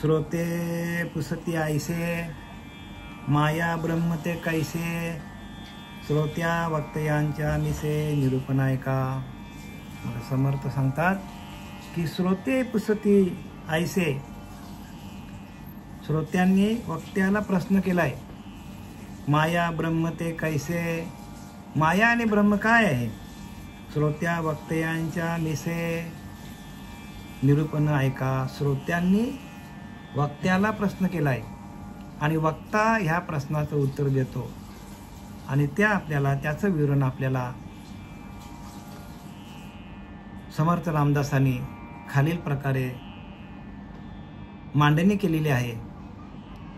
श्रोते पुसती ऐसे माया ब्रह्म ते कैसे श्रोत्या वक्तयांच्या मिसे निरूपण ऐका. समर्थ सांगतात की श्रोते पुसती ऐसे, श्रोत्यांनी वक्त्याला प्रश्न केलाय माया ब्रह्म ते कैसे, माया आणि ब्रह्म काय आहे. श्रोत्या वक्तयांच्या मिसे निरूपण ऐका. श्रोत्यांनी वक्त्याला प्रश्न केलाय आणि वक्ता ह्या प्रश्नाचं उत्तर देतो आणि त्याचं विवरण आपल्याला समर्थ रामदासांनी खालील प्रकारे मांडणी केलेली आहे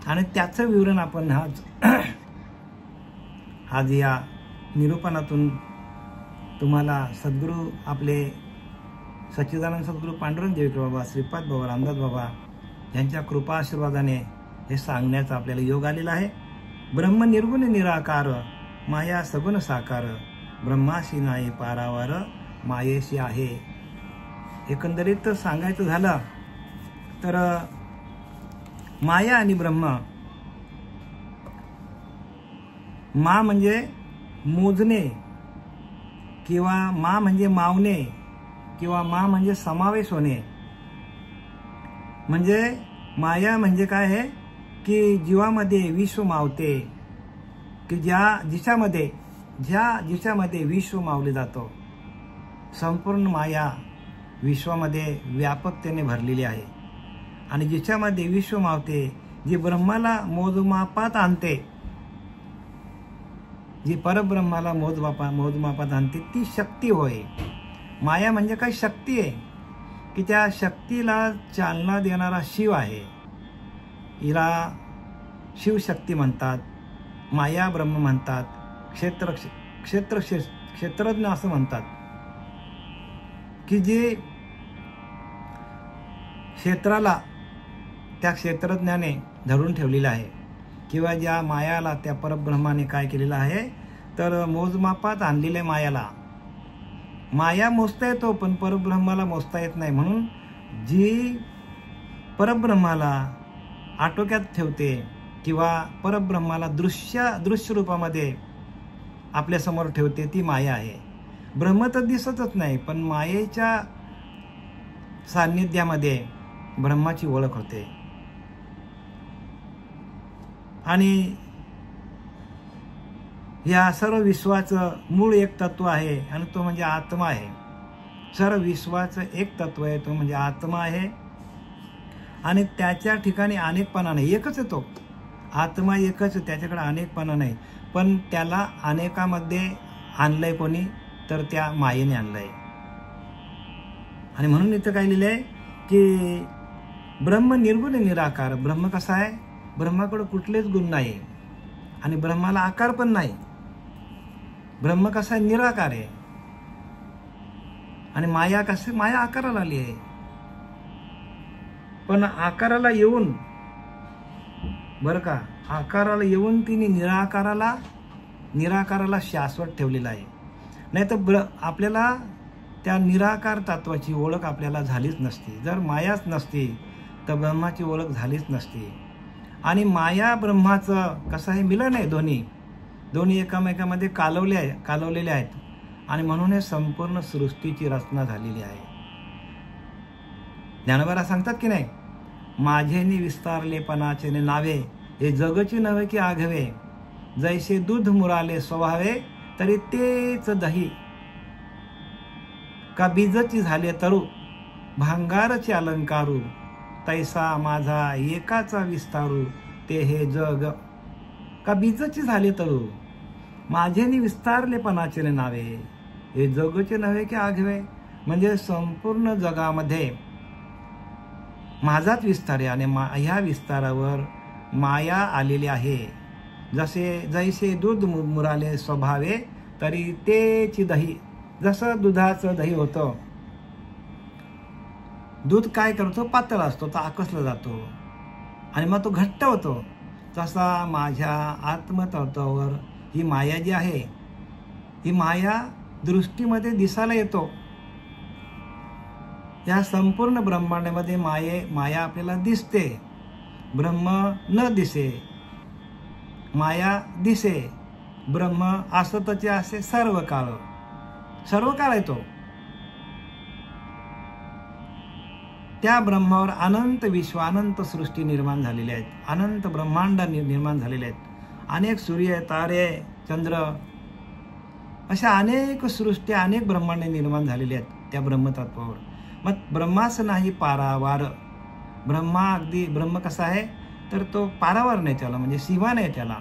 आणि त्याचं विवरण आपण आज या निरूपणातून तुम्हाला सद्गुरू आपले सच्चिदानंद सद्गुरू पांडुरंग देवकर बाबा, श्रीपाद बाबा, रामदास बाबा यांच्या कृपा आशीर्वादाने हे सांगण्याचा आपल्याला योग आलेला आहे. ब्रह्म निर्गुण निराकार, माया सगुण साकार, ब्रह्माशी नाही पारावार, मायेशी आहे. एकंदरीत सांगायचं झालं तर माया आणि ब्रह्म, मा म्हणजे मोजणे किंवा मा म्हणजे मावणे किंवा मा म्हणजे समावेश होणे. म्हणजे माया म्हणजे काय आहे की जीवामध्ये विश्व मावते, की जिच्यामध्ये विश्व मावले जातो. संपूर्ण माया विश्वामध्ये व्यापकतेने भरलेली आहे आणि जिच्यामध्ये विश्व मावते, जी ब्रह्माला मोजमापात आणते, जी परब्रह्माला मोजमापात आणते, ती शक्ती होय. माया म्हणजे काय शक्ती आहे की त्या शक्तीला चालना देणारा शिव आहे. हिला शिवशक्ती म्हणतात, माया ब्रह्म म्हणतात, क्षेत्रज्ञ असं म्हणतात की जे क्षेत्राला त्या क्षेत्रज्ञाने धरून ठेवलेलं आहे किंवा ज्या मायाला त्या परब्रह्माने काय केलेलं आहे तर मोजमापात आणलेलं आहे. माया मोजता येतो पण परब्रह्माला मोजता येत नाही. म्हणून जी परब्रह्माला आटोक्यात ठेवते किंवा परब्रह्माला दृश्य रूपामध्ये आपल्यासमोर ठेवते ती माया आहे. ब्रह्म तर दिसतच नाही पण मायेच्या सान्निध्यामध्ये ब्रह्माची ओळख होते. आणि या सर्व विश्वाचं मूळ एक तत्व आहे आणि तो म्हणजे आत्मा आहे. सर्व विश्वाचं एक तत्व आहे, तो म्हणजे आत्मा आहे. आणि त्याच्या ठिकाणी अनेकपणा नाही, एकच आहे तो आत्मा, एकच, त्याच्याकडे अनेकपणा नाही. पण त्याला अनेकामध्ये आणलंय कोणी तर त्या मायेने आणलंय. आणि म्हणून इथं काय लिहिलंय की ब्रह्म निर्गुण निराकार. ब्रह्म कसा आहे, ब्रह्माकडे कुठलेच गुण नाही आणि ब्रह्माला आकार पण नाही. ब्रह्म कसा आहे, निराकार आहे. आणि माया कसे, माया आकाराला आली आहे पण आकाराला येऊन, बरं का, आकाराला येऊन तिने निराकाराला शाश्वत ठेवलेला आहे. नाही तर आपल्याला त्या निराकार तत्वाची ओळख आपल्याला झालीच नसती. जर मायाच नसती तर ब्रह्माची ओळख झालीच नसती. आणि माया ब्रह्माचं कसं आहे, मिलन आहे. दोन्ही एकामेकामध्ये कालवलेले आहेत आणि म्हणून हे संपूर्ण सृष्टीची रचना झालेली आहे. ज्ञानोबा सांगतात की नाही, माझेनी विस्तारलेपणाचे नावे, हे जगची नव्हे की आघवे, जैसे दूध मुराले स्वभावे, तरी तेच दही, का बीजची झाले तरू, भांगारचे अलंकारू, तैसा माझा एकाचा विस्तारू, ते हे जग, का बीजची झाले तरू, माझेनी विस्तारलेपणाचे नावे, हे जगचे नव्हे की आघवे. म्हणजे संपूर्ण जगामध्ये माझाच विस्तार आहे आणि ह्या विस्तारावर माया आलेली आहे. जैसे दूध मुराले स्वभावे, तरी तेची दही. जसं दुधाचं दही होतं, दूध काय करतो, पातळ असतो, तो आकसला जातो आणि मग तो घट्ट होतो. तसा माझ्या आत्मतत्वावर ही माया जी आहे, ही माया दृष्टीमध्ये दिसायला येतो. या संपूर्ण ब्रह्मांडामध्ये माया आपल्याला दिसते ब्रह्म न दिसे, माया दिसे, ब्रह्म असतचे असे सर्व काळ आहे तो. त्या ब्रह्मावर अनंत विश्व, अनंत सृष्टी निर्माण झालेल्या आहेत, अनंत ब्रह्मांड निर्माण झालेले आहेत, अनेक सूर्य, तारे, चंद्र, अशा अनेक सृष्टी, अनेक ब्रह्मांड निर्माण झालेले आहेत त्या ब्रह्मतत्वावर. मग ब्रह्मास नाही पारावार. ब्रह्म कसा आहे तर तो पारावार नाही त्याला, म्हणजे सीमा नाही त्याला.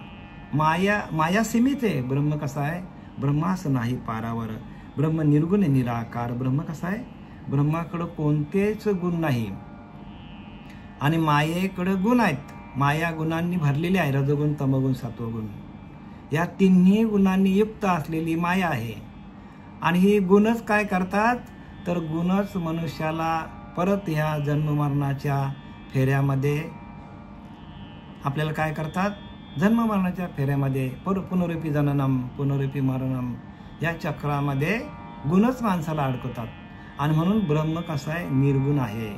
माया सीमित आहे. ब्रह्म कसा आहे, ब्रह्मास नाही पारावर. ब्रह्म निर्गुण निराकार. ब्रह्म कसा आहे, ब्रह्माकडं कोणतेच गुण नाही आणि मायेकडं गुण आहेत. माया गुणांनी भरलेली आहे, रजगुण, तमगुण, सत्वगुण. या तिन्ही गुणांनी युक्त असलेली माया आहे. आणि ही गुणच काय करतात तर गुणच मनुष्याला परत ह्या जन्ममरणाच्या फेऱ्यामध्ये आपल्याला काय करतात, जन्ममरणाच्या फेऱ्यामध्ये पुनरुपी जननम पुनरुपी मरणम या चक्रामध्ये गुणच माणसाला अडकवतात. आणि म्हणून ब्रह्म कसा आहे, निर्गुण आहे,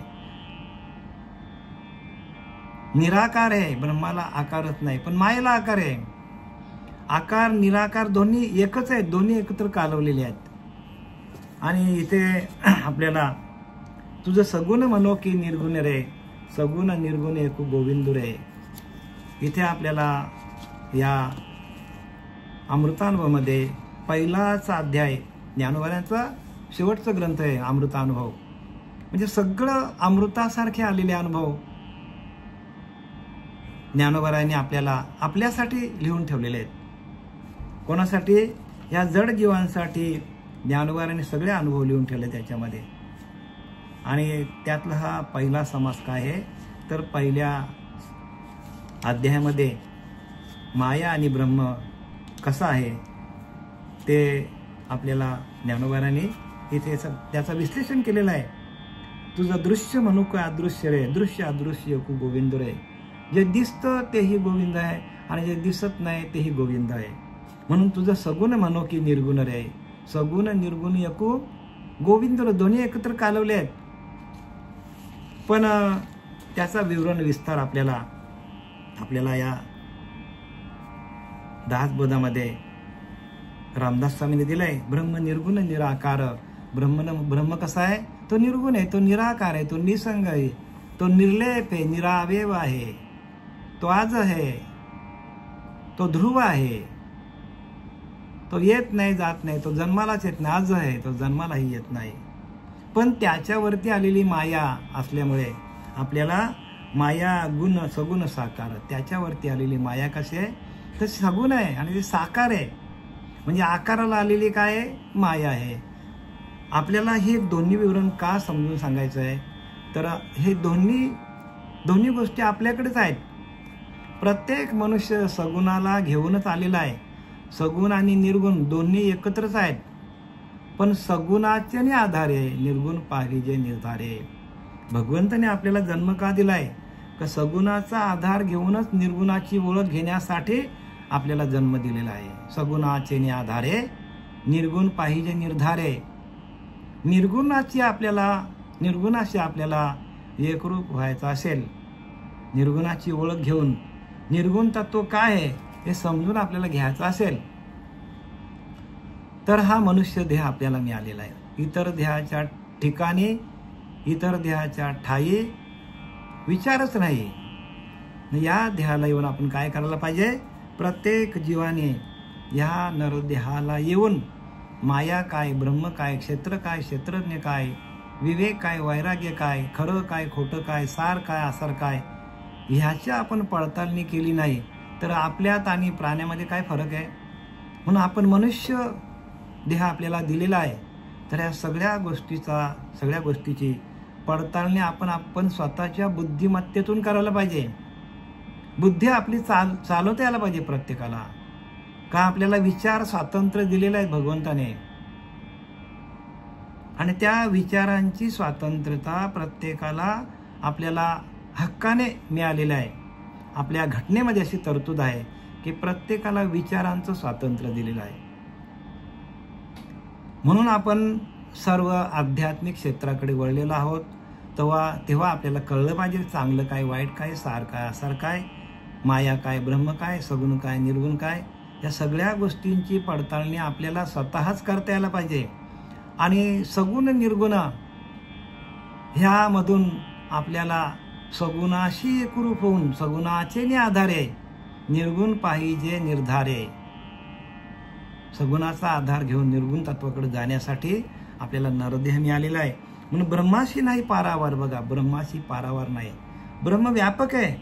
निराकार आहे. ब्रह्माला आकारच नाही, पण मायेला आकार आहे. आकार निराकार दोन्ही एकच आहेत, दोन्ही एकत्र कालवलेले आहेत. आणि इथे आपल्याला तुझं सगुण म्हणो की निर्गुण रे, सगुण निर्गुण एकू गोविंद रे. इथे आपल्याला या अमृतानुभवमध्ये पहिलाच अध्याय, ज्ञानोबांचा शेवटचा ग्रंथ आहे अमृतानुभव. म्हणजे सगळं अमृतासारखे आलेले अनुभव ज्ञानोबांनी आपल्याला आपल्यासाठी लिहून ठेवलेले आहेत. कोणासाठी, या जड जीवांसाठी ज्ञानोबांनी सगळे अनुभव लिहून ठेवले त्याच्यामध्ये. आणि त्यातला हा पहिला समास काय आहे तर पहिल्या अध्यायामध्ये माया आणि ब्रह्म कसा आहे ते आपल्याला ज्ञानोबांनी इथे त्याचं विश्लेषण केलेलं आहे. तुझं दृश्य म्हणू का अदृश्य रे, दृश्य अदृश्य कु गोविंद रे. जे दिसतं तेही गोविंद आहे आणि जे दिसत नाही तेही गोविंद आहे. म्हणून तुझं सगुण म्हणू की निर्गुण रे, सगुण निर्गुण एकू गोविंद रे. दोन्ही एकत्र कालवले आहेत. पण त्याचा विवरण विस्तार आपल्याला या दासबोधामध्ये रामदास स्वामींनी दिलाय. ब्रह्म निर्गुण निराकार. ब्रह्म कसा आहे, तो निर्गुण आहे, तो निराकार आहे, तो निसंग आहे, तो निर्लेप आहे, निरावयव आहे, तो आज आहे, तो ध्रुव आहे, तो येत नाही जात नाही, तो जन्मालाच येत नाही, आज आहे, तो जन्मालाही येत नाही. पण त्याच्यावरती आलेली माया असल्यामुळे आपल्याला माया गुण सगुण साकार, त्याच्यावरती आलेली माया कशी आहे तर सगुण आहे आणि ते साकार आहे. म्हणजे आकाराला आलेली काय आहे, माया आहे. आपल्याला हे दोन्ही विवरण का समजून सांगायचं आहे तर हे दोन्ही गोष्टी आपल्याकडेच आहेत. प्रत्येक मनुष्य सगुणाला घेऊनच आलेला आहे. सगुण आणि निर्गुण दोन्ही एकत्रच आहेत. पण सगुणाचे आधारे निर्गुण पाहिजे निर्धारे. भगवंताने आपल्याला जन्म का दिलाय का सगुणाचा आधार घेऊनच निर्गुणाची ओळख घेण्यासाठी आपल्याला जन्म दिलेला आहे. सगुणाचे आधारे निर्गुण पाहिजे निर्धारे. निर्गुणाशी आपल्याला एकरूप व्हायचं असेल, निर्गुणाची ओळख घेऊन निर्गुण तत्व काय आहे हे समजून आपल्याला घ्यायचं असेल तर हा मनुष्य देह आपल्याला मिळालेला आहे. इतर देहाच्या ठिकाणी, इतर देहाच्या ठाई विचारच नाही. या देहाला येऊन आपण काय करायला पाहिजे, प्रत्येक जीवाने या नरदेहाला येऊन माया काय, ब्रह्म काय, क्षेत्र काय, क्षेत्रज्ञ काय, विवेक काय, वैराग्य काय, खरं काय, खोटं काय, सार काय, आसार काय, ह्याची आपण पडताळणी केली नाही तर आपल्यात आणि प्राण्यामध्ये काय फरक आहे. म्हणून आपण मनुष्य देह आपल्याला दिलेला आहे तर या सगळ्या गोष्टीची पडताळणी आपण स्वतःच्या बुद्धिमत्तेतून करायला पाहिजे. बुद्धी आपली चालवता यायला पाहिजे प्रत्येकाला. का आपल्याला विचार स्वातंत्र्य दिलेलं आहे भगवंताने आणि त्या विचारांची स्वातंत्र्यता प्रत्येकाला आपल्याला हक्काने मिळालेलं आहे. आपल्या घटनेमध्ये अशी तरतूद आहे की प्रत्येकाला विचारांचं स्वातंत्र्य दिलेलं आहे. म्हणून आपण सर्व आध्यात्मिक क्षेत्राकडे वळलेलो आहोत. तेव्हा आपल्याला कळलं पाहिजे चांगलं काय, वाईट काय, सार काय, असार काय, माया काय, ब्रह्म काय, सगुण काय, निर्गुण काय, या सगळ्या गोष्टींची पडताळणी आपल्याला स्वतःच करता यायला पाहिजे. आणि सगुण निर्गुण ह्यामधून आपल्याला सगुणाशी एकरूप होऊन सगुणाचे आधारे निर्गुण पाहिजे निर्धारे. सगुणाचा आधार घेऊन निर्गुण तत्वाकडे जाण्यासाठी आपल्याला नरदेह मिळालेला आहे. म्हणून ब्रह्माशी नाही पारावार. बघा, ब्रह्माशी पारावार नाही. ब्रह्म व्यापक आहे,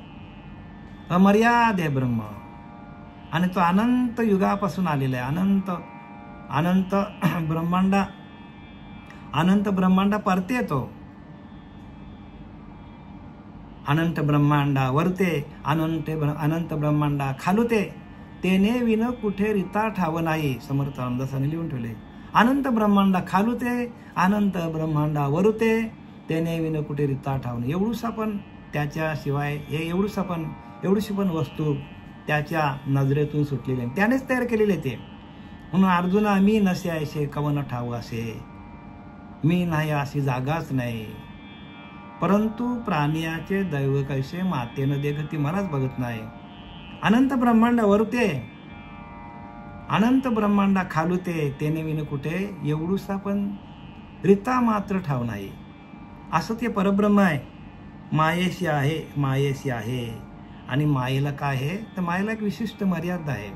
अमर्याद आहे ब्रह्म, आणि तो अनंत युगापासून आलेला आहे. अनंत ब्रह्मांडा परते येतो. अनंत ब्रह्मांडा वरते, अनंत ब्रह्मांडा खालुते, तेने विन कुठे रिता ठाव नाही. समर्थ रामदासाने लिहून ठेवले. अनंत ब्रह्मांडा खालुते, अनंत ब्रह्मांडा वरुते, तेने विन कुठे रिता ठाव नाही. एवढूसा पण त्याच्याशिवाय एवढीशी पण वस्तू त्याच्या नजरेतून सुटलेली आहे, त्यानेच तयार केलेले ते. म्हणून अर्जुना मी नसे ऐसे कवन ठाव असे. मी नाही अशी जागाच नाही. परंतु प्राण्याचे दैव कैसे मातेनं देखती मलाच बघत नाही. अनंत ब्रह्मांडा वरते, अनंत ब्रह्मांडा खालुते, तेने विन कुठे एवढूसा पण रिता मात्र ठाव नाही. असं ते परब्रह्म आहे. मायेशी आहे. आणि मायेला काय आहे तर मायेला एक विशिष्ट मर्यादा आहे.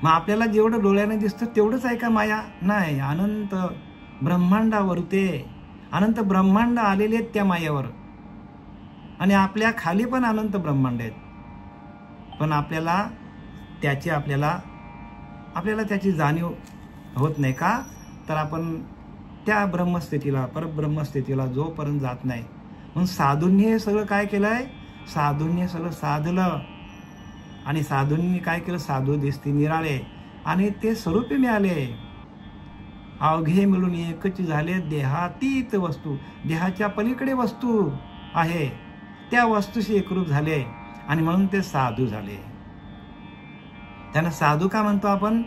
मग आपल्याला जेवढं डोळ्याने दिसतं तेवढंच आहे का माया? नाही. अनंत ब्रह्मांडावरते अनंत ब्रह्मांड आलेले आहेत त्या मायेवर, आणि आपल्या खाली पण अनंत ब्रह्मांड आहेत. पण आपल्याला त्याची जाणीव होत नाही का? तर आपण त्या ब्रह्मस्थितीला, परब्रह्मस्थितीला जोपर्यंत जात नाही. म्हणून साधूंनी हे सगळं काय केलंय? साधूंनी सगळं साधलं, आणि साधूंनी काय केलं? साधू दिसती निराळे, आणि ते स्वरूपी मिळाले. अवघे मिळून एकच झाले, देहातीत वस्तू, देहाच्या पलीकडे वस्तू आहे त्या वस्तूशी एकरूप झाले, आणि म्हणून ते साधू झाले. त्यांना साधू का म्हणतो आपण?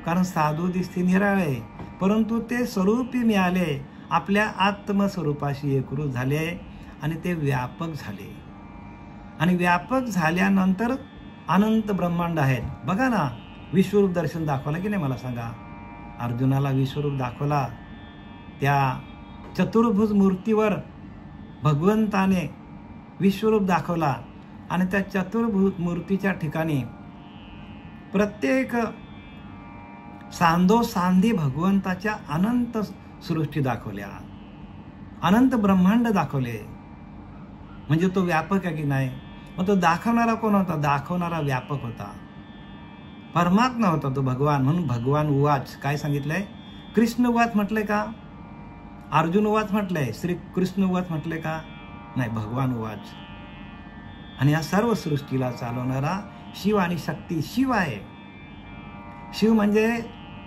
कारण साधू दिसते निराळे, परंतु ते स्वरूपी मिळाले, आपल्या आत्मस्वरूपाशी एकरूप झाले, आणि ते व्यापक झाले. आणि व्यापक झाल्यानंतर अनंत ब्रह्मांड आहेत. बघा ना, विश्वरूप दर्शन दाखवलं की नाही? मला सांगा. अर्जुनाला विश्वरूप दाखवला. त्या चतुर्भुज मूर्तीवर भगवंताने विश्वरूप दाखवला, आणि त्या चतुर्भुज मूर्तीच्या ठिकाणी प्रत्येक सांधोसांधी भगवंताच्या अनंत सृष्टी दाखवल्या, अनंत ब्रह्मांड दाखवले. म्हणजे तो व्यापक आहे की नाही? मग तो दाखवणारा कोण होता? दाखवणारा व्यापक होता, परमात्मा होता तो भगवान. म्हणून भगवान उवाच काय सांगितलंय? कृष्ण उवाच म्हटलंय का? अर्जुन उवाच म्हटलंय? श्री कृष्ण उवाच म्हटलंय का? नाही, भगवान उवाच. आणि या सर्व सृष्टीला चालवणारा शिव आणि शक्ती शिव आहे. शिव म्हणजे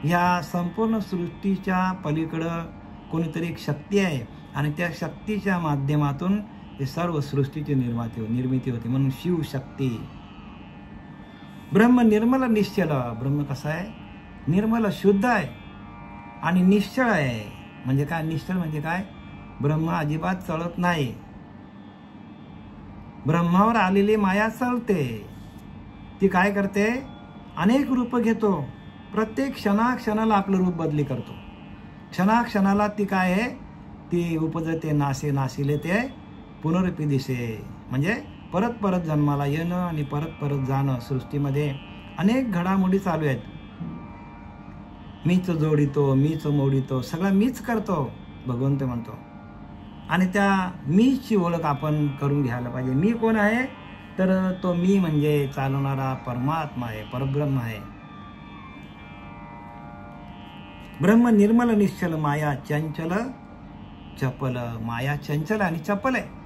या संपूर्ण सृष्टीच्या पलीकडं कोणीतरी एक शक्ती आहे, आणि त्या शक्तीच्या माध्यमातून हे सर्व सृष्टीची निर्मिती होती. म्हणून शिव शक्ती. ब्रह्म निर्मल निश्चल. ब्रह्म कसा आहे? निर्मल शुद्ध आहे आणि निश्चळ आहे. म्हणजे काय? निश्चळ म्हणजे काय? ब्रह्म अजिबात चळत नाही. ब्रह्मावर आलेली माया चळते. ती काय करते? अनेक रूप घेतो. प्रत्येक क्षणाक्षणाला आपलं रूप बदली करतो. क्षणाक्षणाला ती काय आहे? ती उपजते, नाशिले ते पुनरुपी दिसे. म्हणजे परत परत जन्माला येणं आणि परत परत जाणं. सृष्टीमध्ये अनेक घडामोडी चालू आहेत. मीच जोडितो, मीच मोडितो, सगळं मीच करतो भगवंत म्हणतो. आणि त्या मीची ओळख आपण करून घ्यायला पाहिजे. मी कोण आहे? तर तो मी म्हणजे चालवणारा परमात्मा आहे, परब्रह्म आहे. ब्रह्म निर्मल निश्चल, माया चंचल चपल. माया चंचल आणि चपल आहे.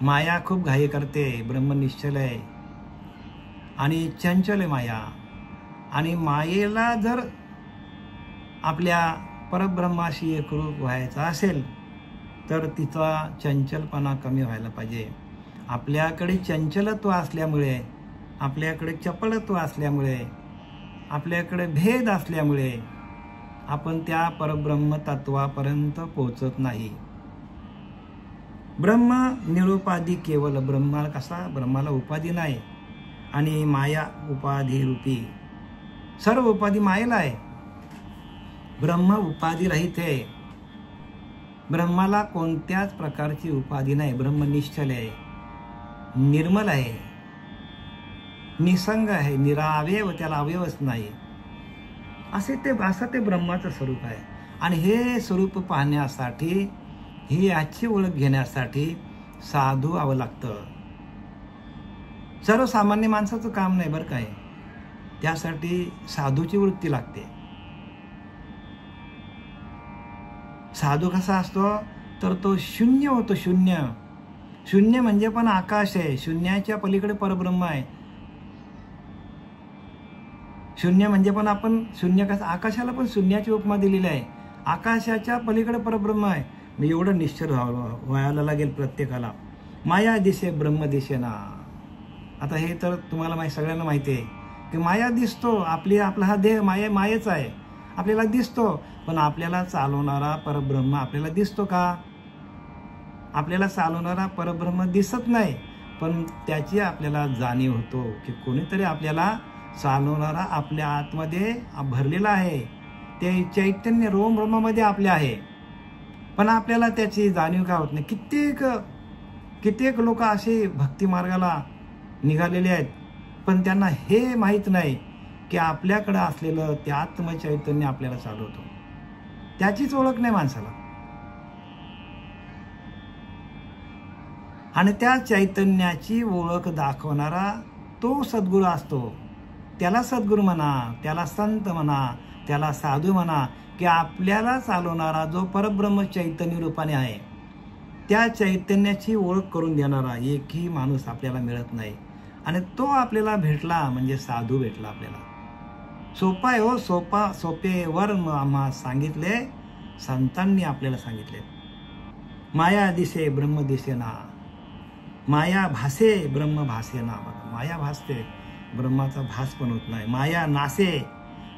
माया खूप घाई करते, ब्रह्म निश्चल आहे आणि चंचल आहे माया. आणि मायेला जर आपल्या परब्रह्माशी एकरूप व्हायचा असेल तर तिचा चंचलपणा कमी व्हायला पाहिजे. आपल्याकडे चंचलत्व असल्यामुळे, आपल्याकडे चपलत्व असल्यामुळे, आपल्याकडे भेद असल्यामुळे आपण त्या परब्रह्म तत्वापर्यंत पोहोचत नाही. ब्रह्म निरुपाधी केवळ. ब्रह्माला कसा? ब्रह्माला उपाधी नाही आणि माया उपाधी रूपी. सर्व उपाधी मायेला आहे. ब्रह्म उपाधी रहित आहे. ब्रह्माला कोणत्याच प्रकारची उपाधी नाही. ब्रह्म निश्चल आहे, निर्मल आहे, निसंग आहे, निरावयव, त्याला अवयवच नाही. असं ते ब्रह्माचं स्वरूप आहे. आणि हे स्वरूप पाहण्यासाठी, ही याची ओळख घेण्यासाठी साधू व्हावं लागतं. सर्वसामान्य माणसाचं काम नाही बरं काय. त्यासाठी साधूची वृत्ती लागते. साधू कसा असतो? तर तो शून्य होतो. शून्य. शून्य म्हणजे पण आकाश आहे. शून्याच्या पलीकडे परब्रह्म आहे. शून्य म्हणजे पण आपण शून्य कसं, आकाशाला पण शून्याची उपमा दिलेली आहे. आकाशाच्या पलीकडे परब्रह्म आहे. मग एवढं निश्चल व्हायला लागेल प्रत्येकाला. माया दिसे ब्रह्म दिसेना. आता हे तर तुम्हाला सगळ्यांना माहिती आहे की माया दिसतो. आपला हा देह मायेच आहे, आपल्याला दिसतो. पण आपल्याला चालवणारा परब्रह्म आपल्याला दिसतो का? आपल्याला चालवणारा परब्रह्म दिसत नाही. पण त्याची आपल्याला जाणीव होतो की कोणीतरी आपल्याला चालवणारा आपल्या आतमध्ये भरलेला आहे. ते चैतन्य रोम रोमामध्ये आपले आहे. पण आपल्याला त्याची जाणीव का होत नाही? कित्येक लोक असे भक्ती मार्गाला निघालेले आहेत, पण त्यांना हे माहीत नाही की आपल्याकडं असलेलं ते आत्मचैतन्य आपल्याला चालवतो. त्याचीच ओळख नाही माणसाला. आणि त्या चैतन्याची ओळख दाखवणारा तो सद्गुरू असतो. त्याला सद्गुरू म्हणा, त्याला संत म्हणा, त्याला साधू म्हणा, की आपल्याला चालवणारा जो परब्रह्म चैतन्य रूपाने आहे, त्या चैतन्याची ओळख करून देणारा एकही माणूस आपल्याला मिळत नाही. आणि तो आपल्याला भेटला म्हणजे साधू भेटला आपल्याला. सोपा आहे हो, सोपेवर आम्हा सांगितले, संतांनी आपल्याला सांगितले. माया दिसे ब्रह्म दिसेना, माया भासे ब्रह्म भासेना. बघा, माया भासते, ब्रह्माचा भास पण होत नाही. माया नासे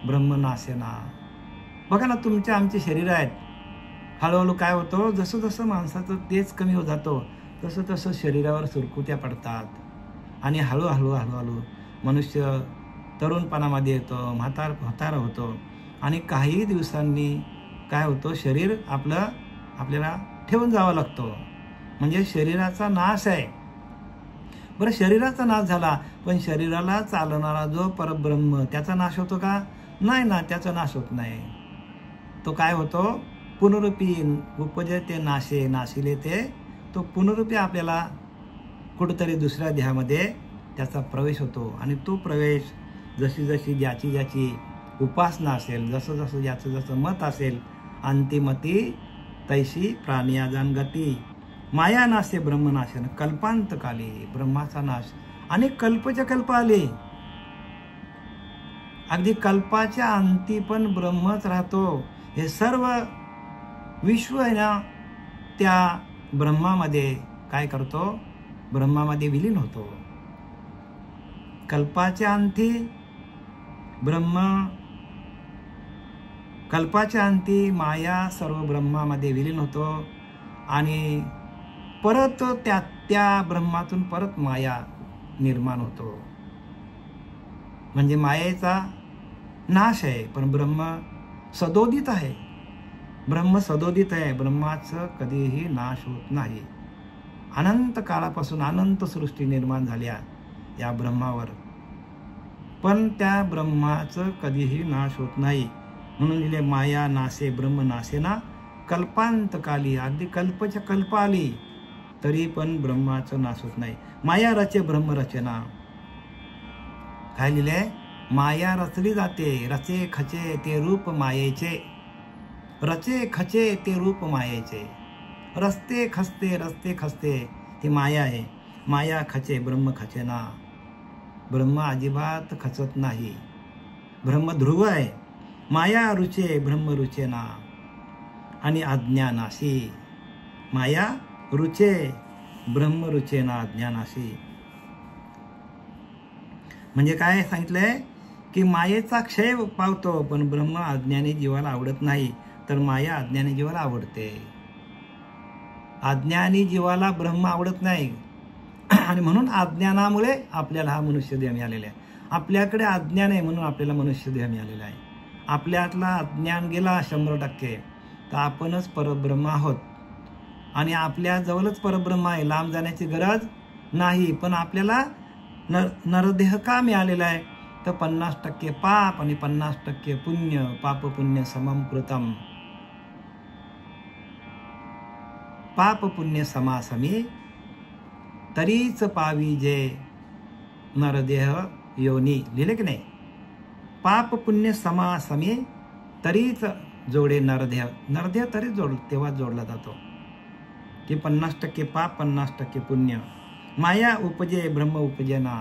ब्रह्म नासेना. बघा ना, आमचे शरीर आहेत. हळूहळू काय होतं, जसं जसं माणसाचं तेज कमी होत जातो तसं तसं शरीरावर सुरकुत्या पडतात. आणि हळूहळू मनुष्य तरुणपणामध्ये येतो, म्हातारा होतो. आणि काही दिवसांनी काय होतं, शरीर आपल्याला ठेवून जावं लागतं. म्हणजे शरीराचा नाश आहे. बरं, शरीराचा नाश झाला, पण शरीराला चालवणारा जो परब्रह्म त्याचा नाश होतो का? नाही ना, त्याचा नाश होत नाही. तो काय होतो, पुनरुपी उपजते नाशे नाशिले ते. तो पुनरुपी आपल्याला कुठंतरी दुसऱ्या देहामध्ये त्याचा प्रवेश होतो. आणि तो प्रवेश जशी ज्याची उपासना असेल, जसं ज्याचं मत असेल, अंतिमती तैशी प्राणियाजान गती. माया नाशे ब्रह्मनाशन. कल्पांतकाली ब्रह्माचा नाश. आणि कल्पच्या कल्प आले. अगदी कल्पाच्या अंती पण ब्रह्मच राहतो. हे सर्व विश्व आहे ना, त्या ब्रह्मामध्ये काय करतो, ब्रह्मामध्ये विलीन होतो. कल्पाच्या अंती कल्पाच्या अंती माया सर्व ब्रह्मामध्ये विलीन होतो. आणि परत त्या ब्रह्मातून परत माया निर्माण होतो. म्हणजे मायेचा नाश आहे, पण ब्रह्म सदोदित आहे. ब्रह्म सदोदित आहे. ब्रह्माचं कधीही नाश होत नाही. अनंत काळापासून अनंत सृष्टी निर्माण झाल्या या ब्रह्मावर, पण त्या ब्रह्माचं कधीही नाश होत नाही. म्हणून लिहिले, माया नासे ब्रह्म नासेना. कल्पांतकाली, अगदी कल्पच्या कल्प आली तरी पण ब्रह्माचं नाश होत नाही. माया रचे ब्रह्म रचना. काय लिहिले, माया रचली जाते. रचे खचे ते रूप मायेचे. रचे खचे ते रूप मायेचे. रस्ते खसते ती माया आहे. माया खचे ब्रह्म खचेना. ब्रह्म अजिबात खचत नाही. ब्रह्म ध्रुव आहे. माया रुचे ब्रह्म रुचेना. आणि अज्ञानाशी. माया रुचे ब्रह्म रुचेना अज्ञानाशी. म्हणजे काय सांगितलंय की मायेचा क्षय पावतो, पण ब्रह्म अज्ञानी जीवाला आवडत नाही, तर माया अज्ञानी जीवाला आवडते. अज्ञानी जीवाला ब्रह्म आवडत नाही आणि म्हणून अज्ञानामुळे आपल्याला हा मनुष्य देह मिळालेला आहे. आपल्याकडे अज्ञान आहे म्हणून आपल्याला मनुष्य देह मिळालेला आहे. आपल्यातला अज्ञान गेला 100% तर आपणच परब्रह्म आहोत आणि आपल्या जवळच परब्रह्म आहे. लांब जाण्याची गरज नाही. पण आपल्याला नरदेह का मिळालेला आहे? तर 50% पाप आणि 50% पुण्य. पाप पुण्य समम कृतम. पाप पुण्य समासमी तरीच पावी जे नरदेह योनी. लिहिले की नाही? पाप पुण्य समासमी तरीच जोडे नरदेह. नरदेह तरीच तेव्हा जोडला जातो की 50% पाप 50% पुण्य. माया उपजे ब्रह्म उपजेना.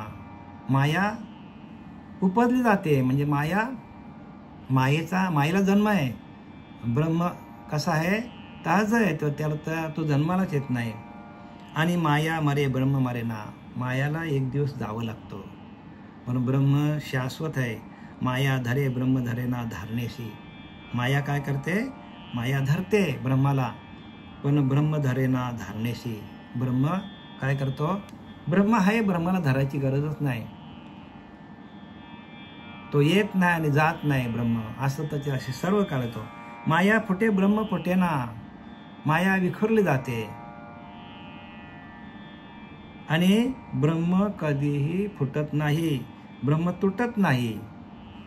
माया उपजली जाते म्हणजे मायेला जन्म आहे. ब्रह्म कसा आहे? ताज आहे तो, त्याला तो जन्मालाच येत नाही. आणि माया मरे ब्रह्म मरे ना. मायाला एक दिवस जावं लागतं, पण ब्रह्म शाश्वत आहे. माया धरे ब्रह्म धरे ना धारणेशी. माया काय करते? माया धरते ब्रह्माला, पण ब्रह्म धरे ना धारणेशी. ब्रह्म काय करतो? ब्रह्म आहे, ब्रह्माला धरायची गरजच नाही. तो येत नाही आणि जात नाही ब्रह्म. असं त्याचे असे सर्व काळ तो. माया फुटे ब्रह्म फुटे ना. माया विखुरली जाते आणि ब्रह्म कधीही फुटत नाही. ब्रह्म तुटत नाही.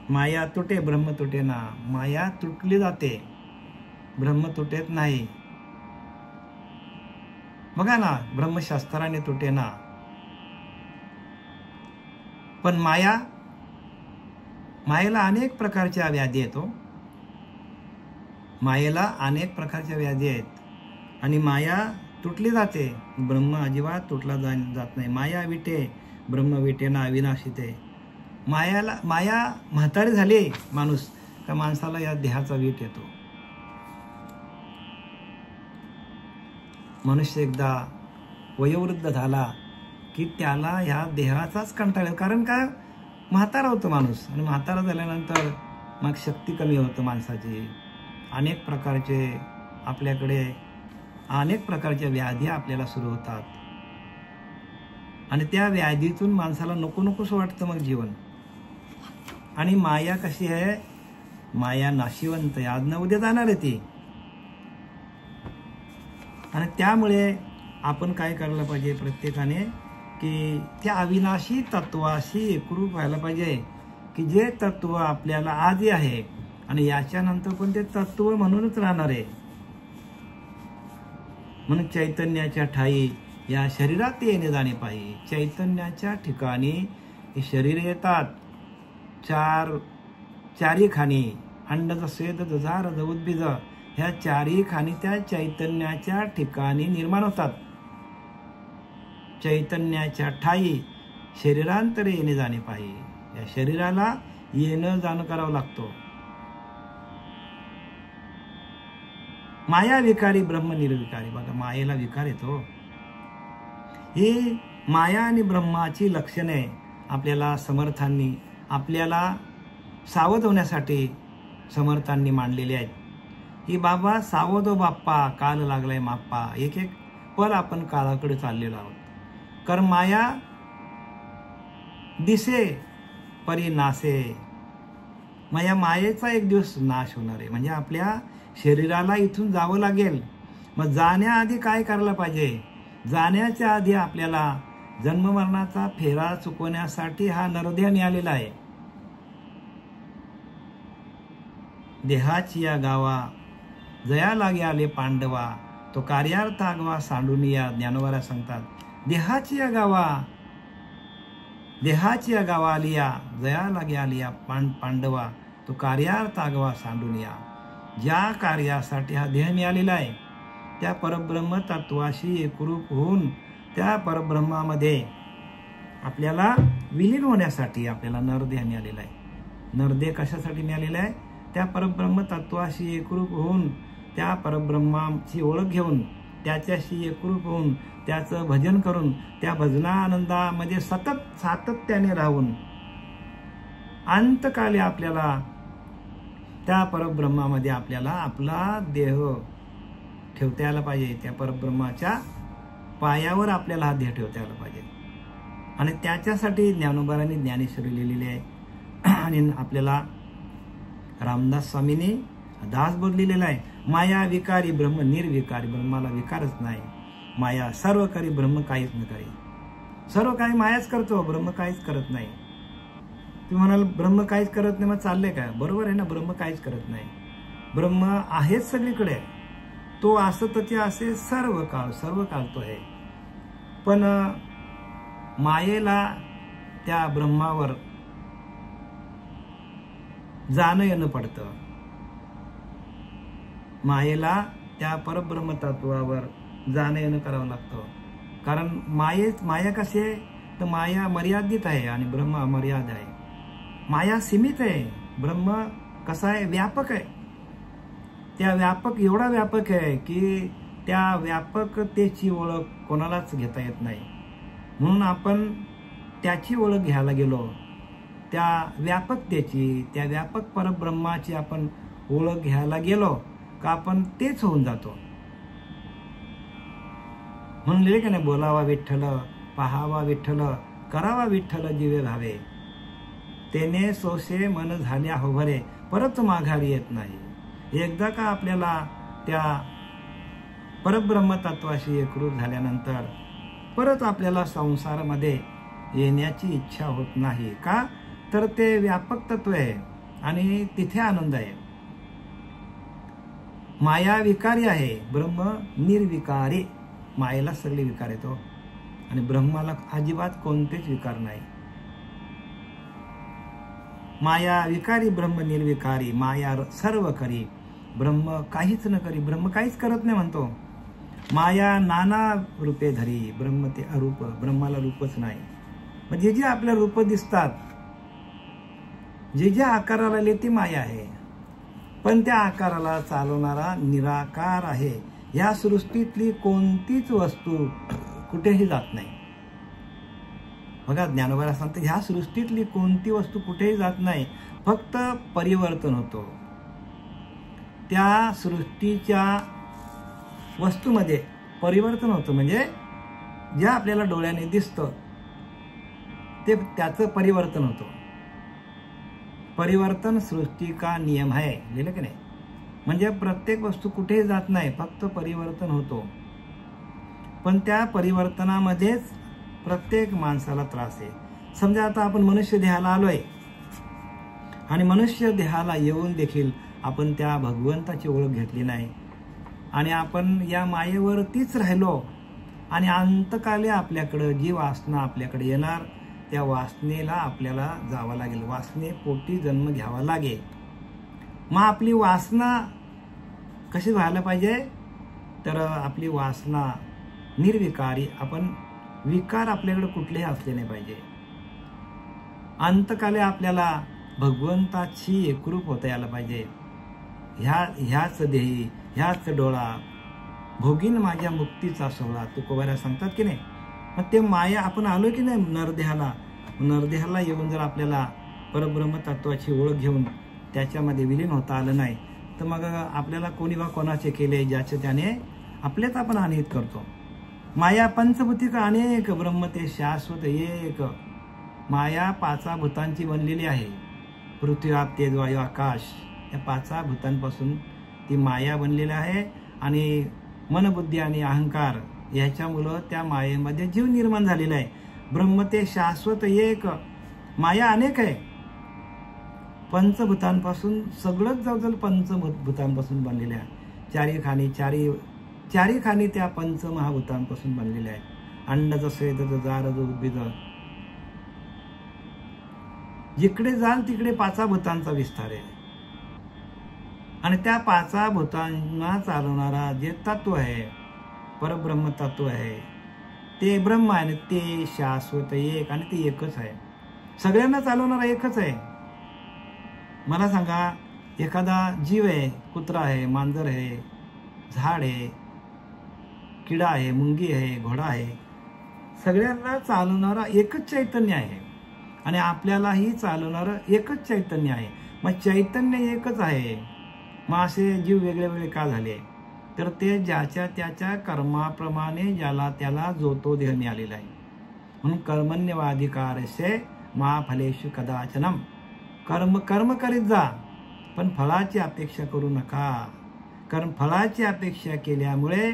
माया तुटे ब्रह्म तुटे ना. माया तुटली जाते, ब्रह्म तुटत नाही. बघा ना, ब्रह्मशास्त्राने तुटे ना. पण मायेला अनेक प्रकारच्या व्याधी येतो. मायेला अनेक प्रकारच्या व्याधी आहेत आणि माया तुटली जाते. ब्रह्म अजिबात तुटला जात नाही. माया विटे ब्रह्म विटे ना अविनाशी ते. माया म्हातारी झाली माणूस, त्या माणसाला या देहाचा वीट येतो. मनुष्य एकदा वयोवृद्ध झाला की त्याला या देहाचाच कंटाळा. कारण काय? म्हातारा होतो माणूस आणि म्हातारा झाल्यानंतर मग शक्ती कमी होतं माणसाची. अनेक प्रकारच्या व्याधी आपल्याला सुरू होतात आणि त्या व्याधीतून माणसाला नको नकोस वाटतं मग जीवन. आणि माया कशी आहे? माया नाशिवंत आहे. आज न उद्या जाणार आहे ती. आणि त्यामुळे आपण काय करायला पाहिजे प्रत्येकाने की त्या अविनाशी तत्वाशी एकरूप व्हायला पाहिजे की जे तत्व आपल्याला आधी आहे आणि याच्यानंतर पण ते तत्व म्हणूनच राहणार आहे. म्हणून चैतन्याच्या ठाई या शरीरात येणे जाणे पाहिजे. चैतन्याच्या ठिकाणी हे शरीर येतात. चारी खाणी अंडज स्वेद जार उद्भिज ह्या चारी खाणी त्या चैतन्याच्या ठिकाणी निर्माण होतात. चैतन्याच्या ठाई शरीरांतरे येणे जाणे पाहिजे. या शरीराला येणं जाणं करावं लागतो. माया विकारी ब्रह्म निर्विकारी. बघा, मायेला विकार येतो. ही माया आणि ब्रह्माची लक्षणे आपल्याला समर्थांनी आपल्याला सावध होण्यासाठी समर्थांनी मांडलेली आहेत. की बाबा सावधो बाप्पा काल लागलाय माप्पा. एक एक पल आपण काळाकडे चाललेलो आहोत. कारण माया दिसे परी नासे. मायेचा एक दिवस नाश होणार आहे. म्हणजे आपल्या शरीराला इथून जावं लागेल. मग जाण्याआधी काय करायला पाहिजे? जाण्याच्या आधी आपल्याला जन्ममरणाचा फेरा चुकवण्यासाठी हा नरदेह मिळालेला आहे. देहाची या गावा जया लागे आले पांडवा, तो कार्यार्थ आगवा सांडून या. ज्ञानोबा सांगतात, देहाची या गावा आलिया जया लागे आलिया पांडवा, तो कार्यार्थ आगवा सांडून या. ज्या कार्यासाठी हा देह मिळालेला आहे त्या परब्रह्म तत्वाशी एकरूप होऊन त्या परब्रह्मामध्ये आपल्याला विलीन होण्यासाठी आपल्याला नरदेह मिळालेला आहे. नरदेह कशासाठी मिळालेला आहे? त्या परब्रह्म तत्वाशी एकरूप होऊन त्या परब्रह्माची ओळख घेऊन त्याच्याशी एकरूप होऊन त्याचं भजन करून त्या भजनानंदामध्ये सातत्याने राहून अंतकाली आपल्याला त्या परब्रह्मामध्ये आपल्याला आपला देह ठेवता यायला पाहिजे. त्या परब्रह्माच्या पायावर आपल्याला हा देह ठेवता यायला पाहिजे. आणि त्याच्यासाठी ज्ञानोबारांनी ज्ञानेश्वरी लिहिलेली आहे. आणि आपल्याला रामदास स्वामींनी दास लिहिलेला आहे. माया विकारी ब्रह्म निर्विकारी. ब्रह्माला विकारच नाही. माया सर्व करी ब्रह्म काहीच न करे. सर्व काही मायाच करतो, ब्रह्म काहीच करत नाही. तुम्ही म्हणाल ब्रह्म काहीच करत नाही, मग चाललंय काय? बरोबर आहे ना, ब्रह्म काहीच करत नाही. ब्रह्म आहेच सगळीकडे. तो असतचे असे सर्व काळ तो आहे. पण मायेला त्या ब्रह्मावर जाणं येणं पडतं. मायेला त्या परब्रह्म तत्वावर जाणं येणं करावं लागतं. कारण माया कशी आहे तर माया मर्यादित आहे आणि ब्रह्म अमर्याद आहे. माया सीमित आहे, ब्रह्म कसा आहे व्यापक आहे. त्या व्यापक एवढा व्यापक आहे की त्या व्यापकतेची ओळख कोणालाच घेता येत नाही. म्हणून आपण त्याची ओळख घ्यायला गेलो, त्या व्यापकतेची, त्या व्यापक परब्रह्माची आपण ओळख घ्यायला गेलो का आपण तेच होऊन जातो. म्हणून लिहिले की नाही, बोलावा विठ्ठल, पाहावा विठ्ठल, करावा विठ्ठल जीवे भावे, तेने सोसे मन झाल्या होभरे, परत माघारी येत नाही. एकदा का आपल्याला त्या परब्रह्म तत्वाशी एकरूप झाल्यानंतर परत आपल्याला संसारामध्ये येण्याची इच्छा होत नाही. का तर ते व्यापक तत्व आहे आणि तिथे आनंद आहे. माया विकारी आहे, ब्रह्म निर्विकारी. मायेला सगळे विकार येतो आणि ब्रह्माला अजिबात कोणतेच विकार नाही. माया विकारी ब्रह्म निर्विकारी. माया सर्व करी ब्रह्म काहीच न करी. ब्रह्म काहीच करत नाही म्हणतो. माया नाना रूपे धरी. ब्रह्म ते अरूप. ब्रह्माला रूपच नाही. म्हणजे जे आपल्या रूप दिसतात, जे ज्या आकाराला आले ती माया आहे. पण त्या आकाराला चालवणारा निराकार आहे. या सृष्टीतली कोणतीच वस्तू कुठेही जात नाही. बघा ज्ञानोबा सांगतो, ह्या सृष्टीतली कोणती वस्तू कुठेही जात नाही, फक्त परिवर्तन होतो. त्या सृष्टीच्या वस्तूमध्ये परिवर्तन होतं. म्हणजे ज्या आपल्याला डोळ्याने दिसतं ते त्याचं परिवर्तन होतं. परिवर्तन सृष्टी का नियम है, लिहिलं की नाही. म्हणजे प्रत्येक वस्तू कुठेही जात नाही, फक्त परिवर्तन होतो. पण त्या परिवर्तनामध्येच प्रत्येक माणसाला त्रास आहे. समजा आता आपण मनुष्य देहाला आलोय आणि मनुष्य देहाला येऊन देखील आपण त्या भगवंताची ओळख घेतली नाही आणि आपण या मायेवरतीच राहिलो आणि अंतकाली आपल्याकडं जी वासना आपल्याकडे येणार त्या वासनेला आपल्याला जावं लागेल. वासनेपोटी जन्म घ्यावा लागेल. मग आपली वासना कशी व्हायला पाहिजे तर आपली वासना निर्विकारी. आपण विकार आपल्याकडे कुठलेही असले नाही पाहिजे. अंतकाले आपल्याला भगवंताची एकरूप होता यायला पाहिजे. ह्याच देही ह्याच डोळा भोगीन माझ्या मुक्तीचा सोहळा, तुकोबाऱ्या सांगतात की नाही. मग ते माया आपण आलो की नाही नरदेहाला येऊन जर आपल्याला परब्रह्म तत्वाची ओळख घेऊन त्याच्यामध्ये विलीन होता आलं नाही तर मग आपल्याला कोणी बा कोणाचे केले ज्याचे त्याने आपलेच आपण अनिहित करतो. माया पंचभूतिक अनेक, ब्रह्म ते शाश्वत एक. माया पाचा भूतांची बनलेली आहे. पृथ्वी आप तेज वायू आकाश या पाचा भूतांपासून ती माया बनलेली आहे. आणि मनबुद्धी आणि अहंकार याच्यामुळं त्या मायेमध्ये जीव निर्माण झालेला आहे. ब्रह्म ते शाश्वत एक. माया अनेक आहे. पंचभूतांपासून सगळंच जवळजवळ पंचभूतांपासून बनलेले आहे. चारी खाणी त्या पंचमहाभूतांपासून बनलेले आहे. अंडज स्वेदज जारज उद्भिद. जिकडे जाल तिकडे पाचा भूतांचा विस्तार आहे. आणि त्या पाचा भूतांना चालवणारा जे तत्व आहे, परब्रह्म तत्व आहे, ते ब्रह्म आहे आणि ते शाश्वत एक आणि ते एकच आहे. सगळ्यांना चालवणारा एकच आहे. मला सांगा, एखादा जीव आहे, कुत्रा आहे, मांजर आहे, झाड आहे, किडा आहे, मुंगी आहे, घोडा आहे, सगळ्यांना चालवणारा एकच चैतन्य आहे. आणि आपल्यालाही चालवणारं एकच चैतन्य आहे. मग चैतन्य एकच आहे, मग असे जीव वेगळे वेगळे का झाले? तर ते ज्याच्या त्याच्या कर्माप्रमाणे ज्याला त्याला जो तो देह मिळालेला आहे. म्हणून कर्मण्यवाधिकारस्य मा फलेषु कदाचनम. कर्म करीत जा, पण फळाची अपेक्षा करू नका. कारण फळाची अपेक्षा केल्यामुळे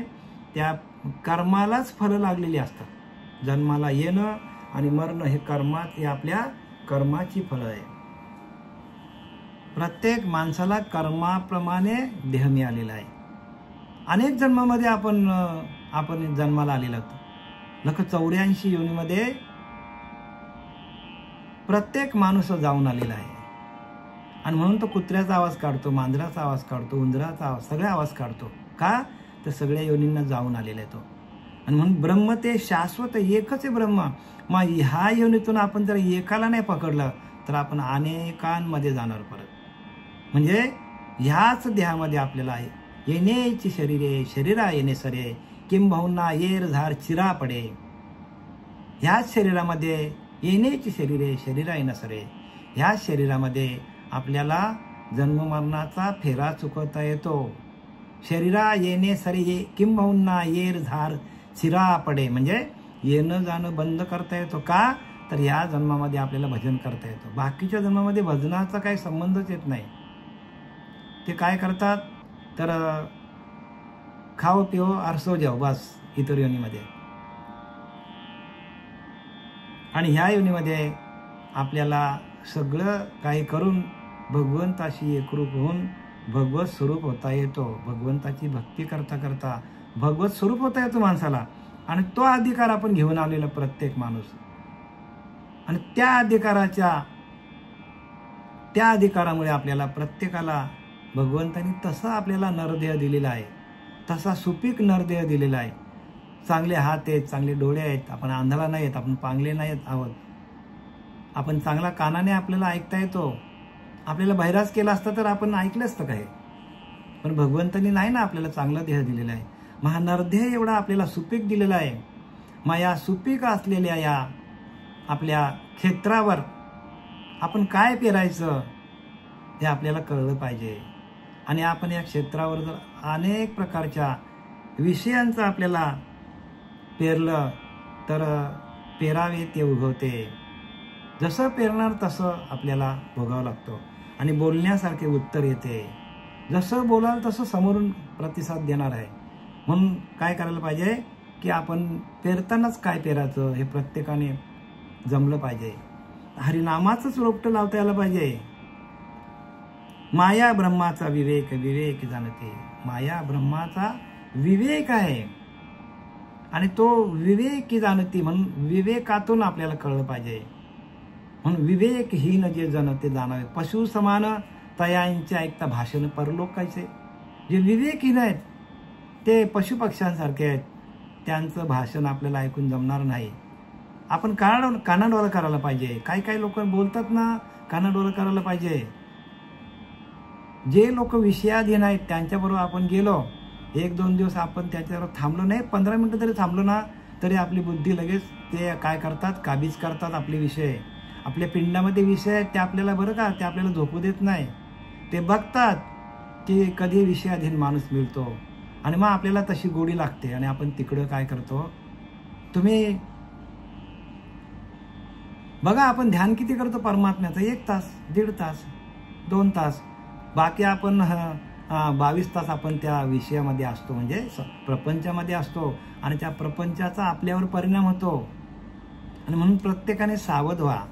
त्या कर्मालाच फळं लागलेली असतात. जन्माला येणं आणि मरणं हे हे आपल्या कर्माची फळं आहे. प्रत्येक माणसाला कर्माप्रमाणे देह मिळालेला आहे. अनेक जन्मामध्ये आपण जन्माला आलेलो आहोत. 84 योनीमध्ये प्रत्येक माणूस जाऊन आलेला आहे. आणि म्हणून तो कुत्र्याचा आवाज काढतो, मांजराचा आवाज काढतो, उंदराचा आवाज, सगळे आवाज काढतो. का? तर सगळ्या योनींना जाऊन आलेला आहे तो. आणि म्हणून ब्रह्म ते शाश्वत एकच आहे ब्रह्म. मग ह्या योनीतून आपण जर एकाला नाही पकडलं तर आपण अनेकांमध्ये जाणार परत. म्हणजे ह्याच देहामध्ये आपल्याला आहे येण्याची शरीरे, शरीरा येणे सरे, किंबहुना येर झार चिरा पडे. ह्याच शरीरामध्ये येण्याची शरीरे, शरीरा येणं सरे. ह्याच शरीरामध्ये आपल्याला जन्ममरणाचा फेरा चुकवता येतो. शरीरा येणे सरे किंबहुना येर झार चिरा पडे. म्हणजे येणं जाणं बंद करता येतो. का? तर या जन्मामध्ये आपल्याला भजन करता येतो. बाकीच्या जन्मामध्ये भजनाचा काही संबंधच येत नाही. ते काय करतात तर खाओ पिओ आरसो जाओ बस इतर योनीमध्ये. आणि ह्या योनीमध्ये आपल्याला सगळं काही करून भगवंताशी एकरूप होऊन भगवत स्वरूप होता येतो. भगवंताची भक्ती करता करता भगवत स्वरूप होता येतो माणसाला. आणि तो अधिकार आपण घेऊन आलेला प्रत्येक माणूस. आणि त्या अधिकारामुळे आपल्याला प्रत्येकाला भगवंतांनी तसा आपल्याला नरदेह दिलेला आहे. तसा सुपीक नरदेह दिलेला आहे. चांगले हात आहेत, चांगले डोळे आहेत, आपण आंधळा नाही आहेत, आपण पांगले नाहीत आहोत, आपण चांगला कानाने आपल्याला ऐकता येतो. आपल्याला बहिराज केला असता तर आपण ऐकलं असतं काय? पण भगवंतांनी नाही ना आपल्याला चांगला देह दिलेला आहे. मग हा नरदेह एवढा आपल्याला सुपीक दिलेला आहे. मग या सुपीक असलेल्या या आपल्या क्षेत्रावर आपण काय पेरायचं हे आपल्याला कळलं पाहिजे. आणि आपण या क्षेत्रावर जर अनेक प्रकारच्या विषयांचं आपल्याला पेरलं तर पेरावे ते उगवते. जसं पेरणार तसं आपल्याला भोगावं लागतं. आणि बोलण्यासारखे उत्तर येते. जसं बोलाल तसं समोरून प्रतिसाद देणार आहे. म्हणून काय करायला पाहिजे की आपण पेरतानाच काय पेरायचं हे प्रत्येकाने जमलं पाहिजे. हरिनामाचंच रोपटं लावता यायला पाहिजे. माया ब्रह्माचा विवेक, विवेक जाणते. माया ब्रह्माचा विवेक आहे आणि तो विवेकी जाणते. म्हणून विवेकातून आपल्याला कळलं पाहिजे. म्हणून विवेकहीन जे जन ते जाणावे. पशु समान तयांचे ऐकता भाषण परलोकायचे. जे विवेकहीन आहेत ते पशुपक्ष्यांसारखे आहेत. त्यांचं भाषण आपल्याला ऐकून जमणार नाही. आपण कानाडोळा करायला पाहिजे. काही लोक बोलतात ना, कानाडोळा करायला पाहिजे. जे लोक विषयाधीन आहेत त्यांच्याबरोबर आपण गेलो, 1-2 दिवस आपण त्याच्याबरोबर थांबलो नाही, 15 मिनिटं तरी थांबलो ना, तरी आपली बुद्धी लगेच ते काय करतात, काबीज करतात आपले विषय. आपल्या पिंडामध्ये विषय आहेत ते आपल्याला बरं का, ते आपल्याला झोपू देत नाही. ते बघतात की कधी विषयाधीन माणूस मिळतो आणि मग आपल्याला तशी गोडी लागते आणि आपण तिकडं काय करतो. तुम्ही बघा आपण ध्यान किती करतो परमात्म्याचं, 1 तास, 1.5 तास, 2 तास. बाकी आपण 22 तास आपण त्या विषयामध्ये असतो, म्हणजे प्रपंचामध्ये असतो आणि त्या प्रपंचाचा आपल्यावर परिणाम होतो. आणि म्हणून प्रत्येकाने सावध व्हा.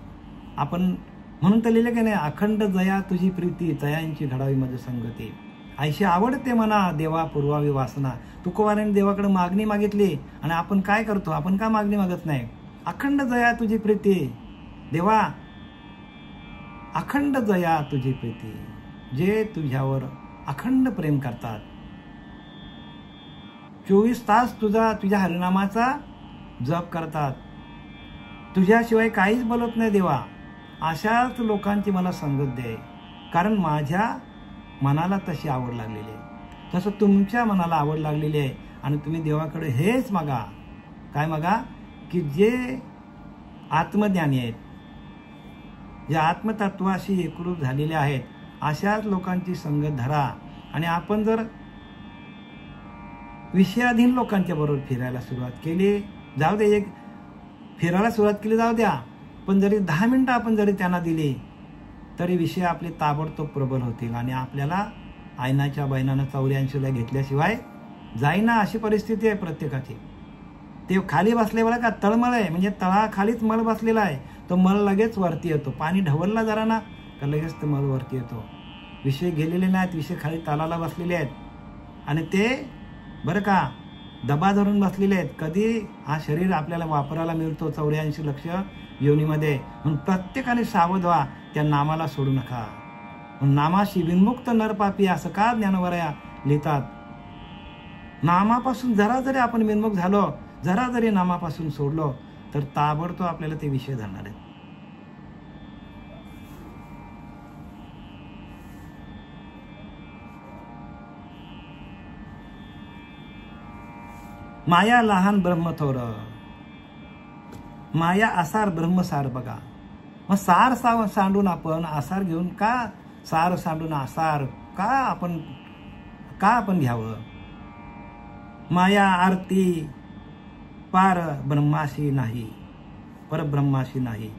आपण म्हणून तर लिहिलं की नाही, अखंड जया तुझी प्रीती तयांची घडावी मज संगती. ऐशी आवडते म्हणा देवा पुरवावी वासना. तुकोबाराने देवाकडे मागणी मागितली आणि आपण काय करतो, आपण का मागणी मागत नाही. अखंड जया तुझी प्रीती देवा, अखंड जया तुझी प्रीती. जे तुझ्यावर अखंड प्रेम करतात, 24 तास तुझ्या हरिनामाचा जप करतात, तुझ्याशिवाय काहीच बोलत नाही देवा, अशाच लोकांची मला संगत दे. कारण माझ्या मनाला तशी आवड लागलेली आहे, तसं तुमच्या मनाला आवड लागलेली आहे. आणि तुम्ही देवाकडे हेच मागा. काय मागा की जे आत्मज्ञानी आहेत, ज्या आत्मतत्वाशी एकरूप झालेले आहेत अशाच लोकांची संगत धरा. आणि आपण जर विषयाधीन लोकांच्या बरोबर फिरायला सुरुवात केली, जाऊ दे, एक फिरायला सुरुवात केली जाऊ द्या, पण जरी 10 मिनिटं आपण जरी त्यांना दिली तरी विषय आपले ताबडतोब प्रबल होतील आणि आपल्याला आयनाच्या बैनानं 84ला घेतल्याशिवाय जाईना अशी परिस्थिती आहे प्रत्येकाची. ते खाली बसले बघा का, तळमळ आहे, म्हणजे तळाखालीच मळ बसलेला आहे, तो मळ लगेच वरती येतो. पाणी ढवळला जरा ना का लगेच तो मळ वरती येतो. विषय गेलेले नाहीत, विषय खाली तळाला बसलेले आहेत आणि ते बरं का दबा धरून बसलेले आहेत. कधी हा शरीर आपल्याला वापरायला मिळतो 84 लक्ष योनीमध्ये. म्हणून प्रत्येकाने सावध व्हा, त्या नामाला सोडू नका. नामाशी विमुक्त नरपापी असं का ज्ञानवऱ्या लिहितात. नामापासून जरा जरी आपण विमुख झालो, जरा जरी नामापासून सोडलो तर ताबडतोब आपल्याला ते विषय धरणार आहेत. माया लहान ब्रह्म थोर, माया आसार ब्रह्मसार. बघा मग सार सांडून आपण आसार घेऊन का, सार सांडून आसार का आपण घ्यावं. माया आरती पार ब्रह्माशी नाही, परब्रह्माशी नाही.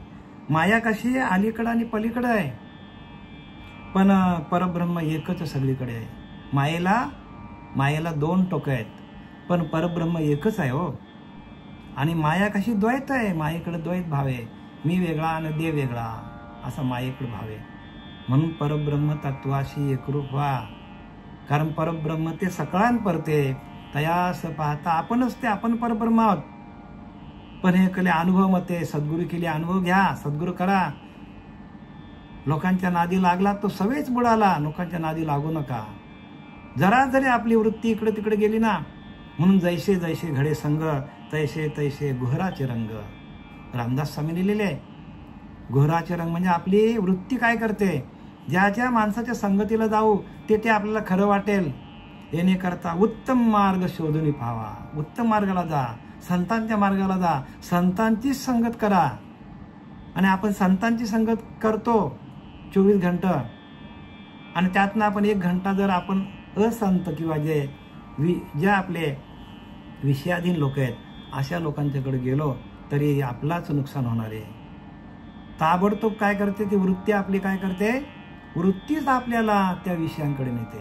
माया कशी आहे, अलीकडं आणि पलीकडं आहे, पण परब्रह्म एकच सगळीकडे आहे. मायेला 2 टोकं आहेत, पण परब्रह्म एकच आहे हो. आणि माया कशी द्वैत आहे, मायेकडे द्वैत भाव आहे, मी वेगळा आणि देव वेगळा असा मायेकडे भाव आहे. म्हणून परब्रह्म तत्वाशी एकरूप व्हा, कारण परब्रह्म ते सकळान परते तयास पाहता आपणच ते, आपण परब्रह्म आहोत. पण हे केले अनुभव मते, सद्गुरू केले अनुभव घ्या, सद्गुरू करा. लोकांच्या नादी लागला तो सवयच बुडाला, लोकांच्या नादी लागू नका. जरा जरी आपली वृत्ती इकडे तिकडे गेली ना, म्हणून जैसे जैसे घडे संग तैसे तैसे गुहराचे रंग. रामदास स्वामी लिहिलेले. गुहराचे रंग म्हणजे आपली वृत्ती काय करते, ज्या माणसाच्या संगतीला जाऊ ते आपल्याला खरं वाटेल. येणे करता उत्तम मार्ग शोधून पाहावा. उत्तम मार्गाला जा, संतांच्या मार्गाला जा, संतांचीच संगत करा. आणि आपण संतांची संगत करतो 24 घंटा, आणि त्यातनं आपण 1 घंटा जर आपण असंत किंवा जे आपले विषयाधीन लोक आहेत अशा लोकांच्याकडे गेलो तरी आपलाच नुकसान होणार आहे. ताबडतोब काय करते ती वृत्ती आपली, काय करते, वृत्तीच आपल्याला त्या विषयांकडे नेते.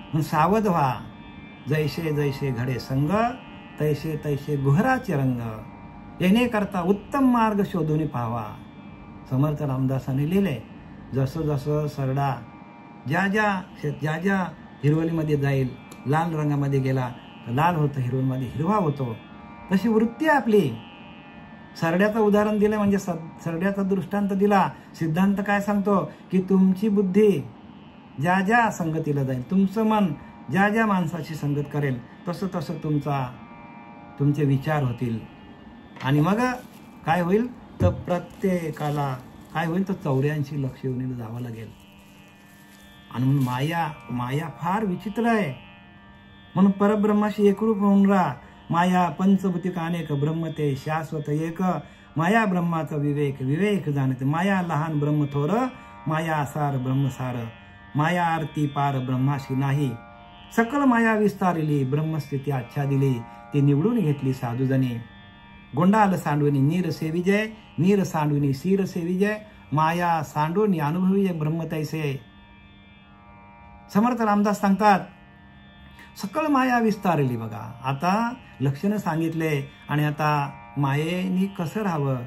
म्हणून सावध व्हा. जैसे जैसे घडे संग तैसे तैसे गुहराचे रंग. येणे करता उत्तम मार्ग शोधून पाहावा. समर्थ रामदासांनी लिहिले. जसं जसं सरडा ज्या हिरवलीमध्ये जाईल, लाल रंगामध्ये गेला लाल होतं, हिरवलीमध्ये हिरवा होतो. तशी वृत्ती आपली. सरड्याचं उदाहरण दिलं म्हणजे सरड्याचा दृष्टांत दिला. सिद्धांत काय सांगतो की तुमची बुद्धी ज्या संगतीला जाईल, तुमचं मन ज्या माणसाची संगत करेल तसं तसं तुमचे विचार होतील. आणि मग काय होईल तर प्रत्येकाला काय होईल तर 84 लक्ष योनीला जावं लागेल. आणि म्हणून माया फार विचित्र आहे. म्हणून परब्रह्माशी एकरूप होऊन राहा. माया पंचभूतिक अनेक, ब्रह्म ते शाश्वत एक. माया ब्रह्माचा विवेक जाणते. माया लहान ब्रह्म थोर, माया सार ब्रह्मसार. माया आरती पार ब्रह्माशी नाही. सकल माया विस्तारिली, ब्रह्मस्थिती आच्छादिली. ती निवडून घेतली साधुजनी. गोंडाल सांडविनी नीर सेविजय, नीर सांडविनी सीर सेविजय. माया सांडून अनुभवी ब्रह्म तैसे. समर्थ रामदास सांगतात सकल माया विस्तारली. बघा आता लक्षणं सांगितले आणि आता मायेनी कसं राहावं,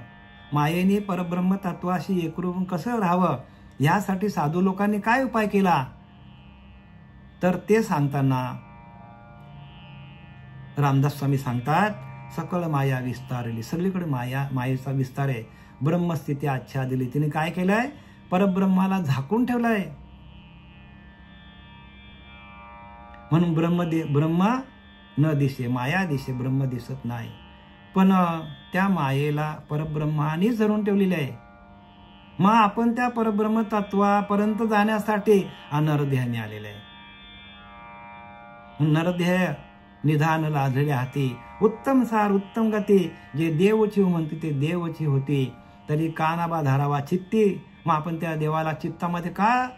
मायेनी परब्रह्म तत्वाशी एकरूप कसं राहावं, यासाठी साधू लोकांनी काय उपाय केला तर ते सांगताना रामदास स्वामी सांगतात सकल माया विस्तारली. सगळीकडे मायेचा विस्तार आहे. ब्रह्मस्थिती आच्छादिली. तिने काय केलंय, परब्रह्माला झाकून ठेवलंय. म्हणून ब्रह्म न दिसे, माया दिसे, ब्रह्म दिसत नाही. पण त्या मायेला परब्रह्मानेच धरून ठेवलेले आहे. मग आपण त्या परब्रह्म तत्वापर्यंत जाण्यासाठी नरदेहाने आलेले आहे. नरदेह निधान लाजलेले हाती, उत्तम सार उत्तम गती. जे देवची म्हणते ते देवची होती. तरी कानाबा धारावा चित्ती, मग आपण त्या देवाला चित्तामध्ये का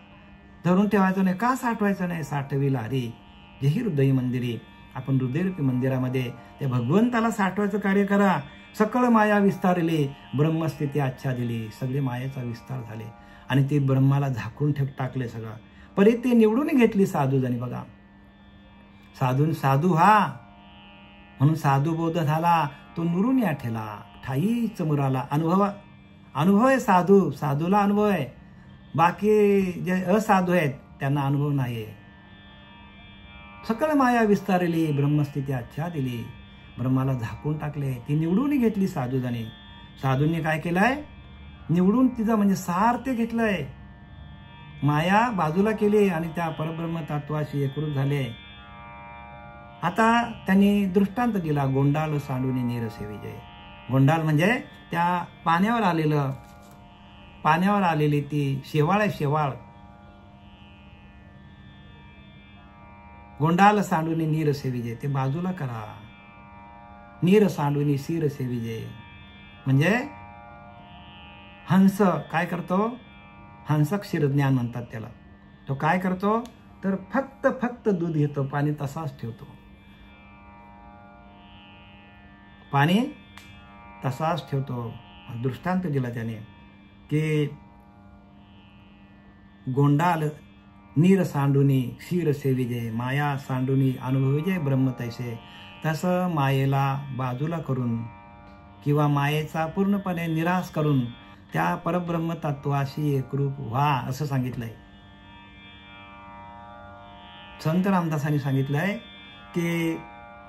धरून ठेवायचं नाही, का साठवायचं नाही? साठविला हरी जेही हृदय मंदिरी. आपण हृदयरूपी मंदिरामध्ये त्या भगवंताला साठवायचं कार्य करा. सकळ माया विस्तारली ब्रह्मस्थिती आच्छादिली. सगळे मायेचा विस्तार झाले आणि ते ब्रह्माला झाकून टाकले सगळं. परी ते निवडून घेतली साधूजणी. बघा, साधू हा म्हणून साधू बोध झाला तो नुरून या ठेला ठाई चमुराला. अनुभव आहे साधूला अनुभव आहे. बाकी जे असाधू आहेत त्यांना अनुभव नाही. सकळ माया विस्तारली ब्रह्मस्थिती आच्छादिली. ब्रह्माला झाकून टाकले. ती निवडून घेतली साधूजणी. साधूंनी काय केलंय? निवडून तिचं म्हणजे सार ते घेतलंय. माया बाजूला केली आणि त्या परब्रह्म तत्वाशी एकरूप झाले. आता त्यांनी दृष्टांत दिला. गोंडाल सांडून नीरसे विजय. गोंडाल म्हणजे त्या पाण्यावर आलेली ती शेवाळ आहे. शेवाळ. गोंडाल सांडून नीरसे विजय. ते बाजूला करा. नीर सांडून शिरसे विजय म्हणजे हंस काय करतो? हंस क्षीरज्ञान म्हणतात त्याला. तो काय करतो तर फक्त दूध घेतो, पाणी तसाच ठेवतो. पाणी तसाच ठेवतो. दृष्टांत दिला त्याने की गोंडाल नीर सांडुनी क्षीर सेविजे. माया सांडुनी अनुभविजे ब्रह्म तैसे. तसं मायेला बाजूला करून किंवा मायेचा पूर्णपणे निराश करून त्या परब्रह्म तत्वाशी एकरूप व्हा असं सांगितलंय. संत रामदासांनी सांगितलंय की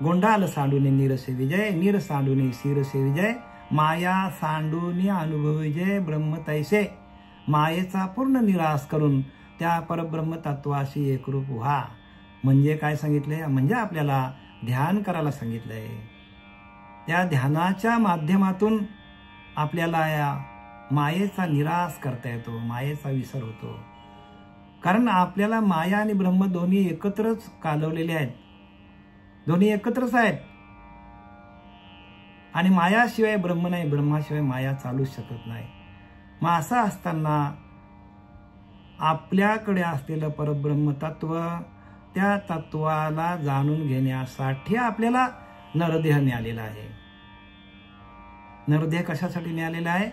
गोंडाल सांडुनी नीरसे विजय. नीर सांडुनी शिरसे विजय. माया सांडुनी अनुभविजे ब्रह्म तैसे. मायेचा पूर्ण निराश करून त्या परब्रह्म तत्वाशी एकरूप व्हा. म्हणजे काय सांगितलंय? म्हणजे आपल्याला ध्यान करायला सांगितलंय. त्या ध्यानाच्या माध्यमातून आपल्याला या मायेचा निराश करता येतो, मायेचा विसर होतो. कारण आपल्याला माया आणि ब्रह्म दोन्ही एकत्रच कालवलेले आहेत. दोन्ही एकत्रच आहेत. आणि मायाशिवाय ब्रह्म नाही, ब्रह्माशिवाय माया चालूच शकत नाही. मग असं असताना आपल्याकडे असलेलं परब्रह्म तत्व, त्या तत्वाला जाणून घेण्यासाठी आपल्याला नरदेह मिळालेला आहे. नरदेह कशासाठी मिळालेला आहे?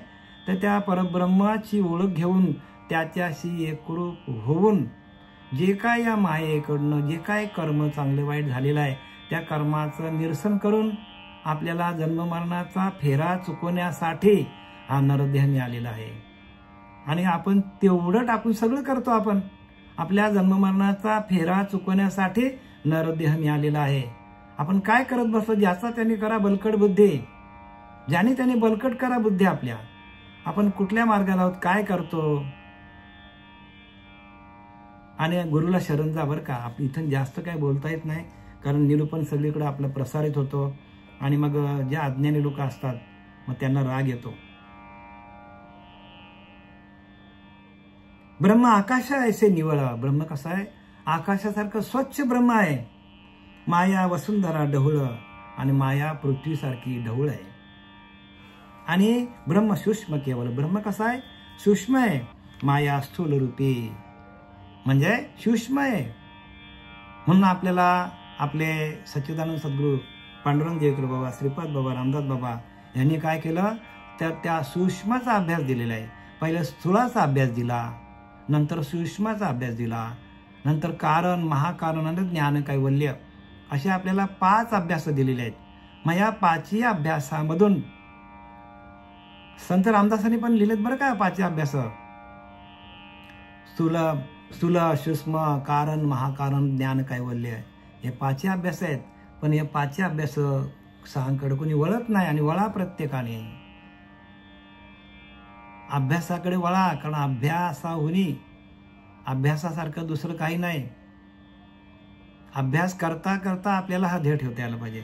तर त्या परब्रह्माची ओळख घेऊन त्याच्याशी एकरूप होऊन जे काय या मायेकडनं जे काय कर्म चांगले वाईट झालेलं आहे त्या कर्माचं निरसन करून आपल्याला जन्ममरणाचा फेरा चुकवण्यासाठी हा नरदेह मिळालेला आहे. आणि आपण तेवढं टाकून सगळं करतो. आपण आपल्या जन्ममरणाचा फेरा चुकवण्यासाठी नरदेह मिळालेला आहे. आपण काय करत बसतो? ज्याचा त्याने करा बलकट बुद्धी. ज्याने त्याने बलकट करा बुद्धी आपल्या. आपण कुठल्या मार्गाला आहोत? काय करतो? आणि गुरुला शरण जा बरं का. इथून जास्त काय बोलता येत नाही कारण निरूपण सगळीकडे आपलं प्रसारित होतो आणि मग ज्या अज्ञानी लोक असतात मग त्यांना राग येतो. ब्रह्म आकाश ऐसे निवळा. ब्रह्म कसं आहे? आकाशासारखं स्वच्छ ब्रह्म आहे. माया वसुंधरा ढवळ आणि माया पृथ्वीसारखी ढवळ आहे. आणि ब्रह्म सूक्ष्म केवळ. ब्रह्म कसा आहे? सूक्ष्म आहे. माया स्थूल रूपी म्हणजे सूक्ष्म आहे. म्हणून आपल्याला आपले सच्चिदानंद सद्गुरू पांडुरंग देवकर बाबा, श्रीपाद बाबा, रामदास बाबा यांनी काय केलं तर त्या सूक्ष्माचा अभ्यास दिलेला आहे. पहिले स्थूळाचा अभ्यास दिला, नंतर सूक्ष्माचा अभ्यास दिला, नंतर कारण, महाकारण आणि ज्ञान कैवल्य असे आपल्याला 5 अभ्यास दिलेले आहेत. मग या 5ही अभ्यासामधून संत रामदासांनी पण लिहिलेत बरं का 5 अभ्यास. स्थूल, सूक्ष्म, कारण, महाकारण, ज्ञान कैवल्य हे 5 अभ्यास आहेत. पण हे 5 अभ्यास सहांकडे कोणी वळत नाही. आणि वळा प्रत्येकाने अभ्यासाकडे वळा. कारण अभ्यासासारखं दुसरं काही नाही. अभ्यास करता करता आपल्याला हा ध्येय ठेवता यायला पाहिजे.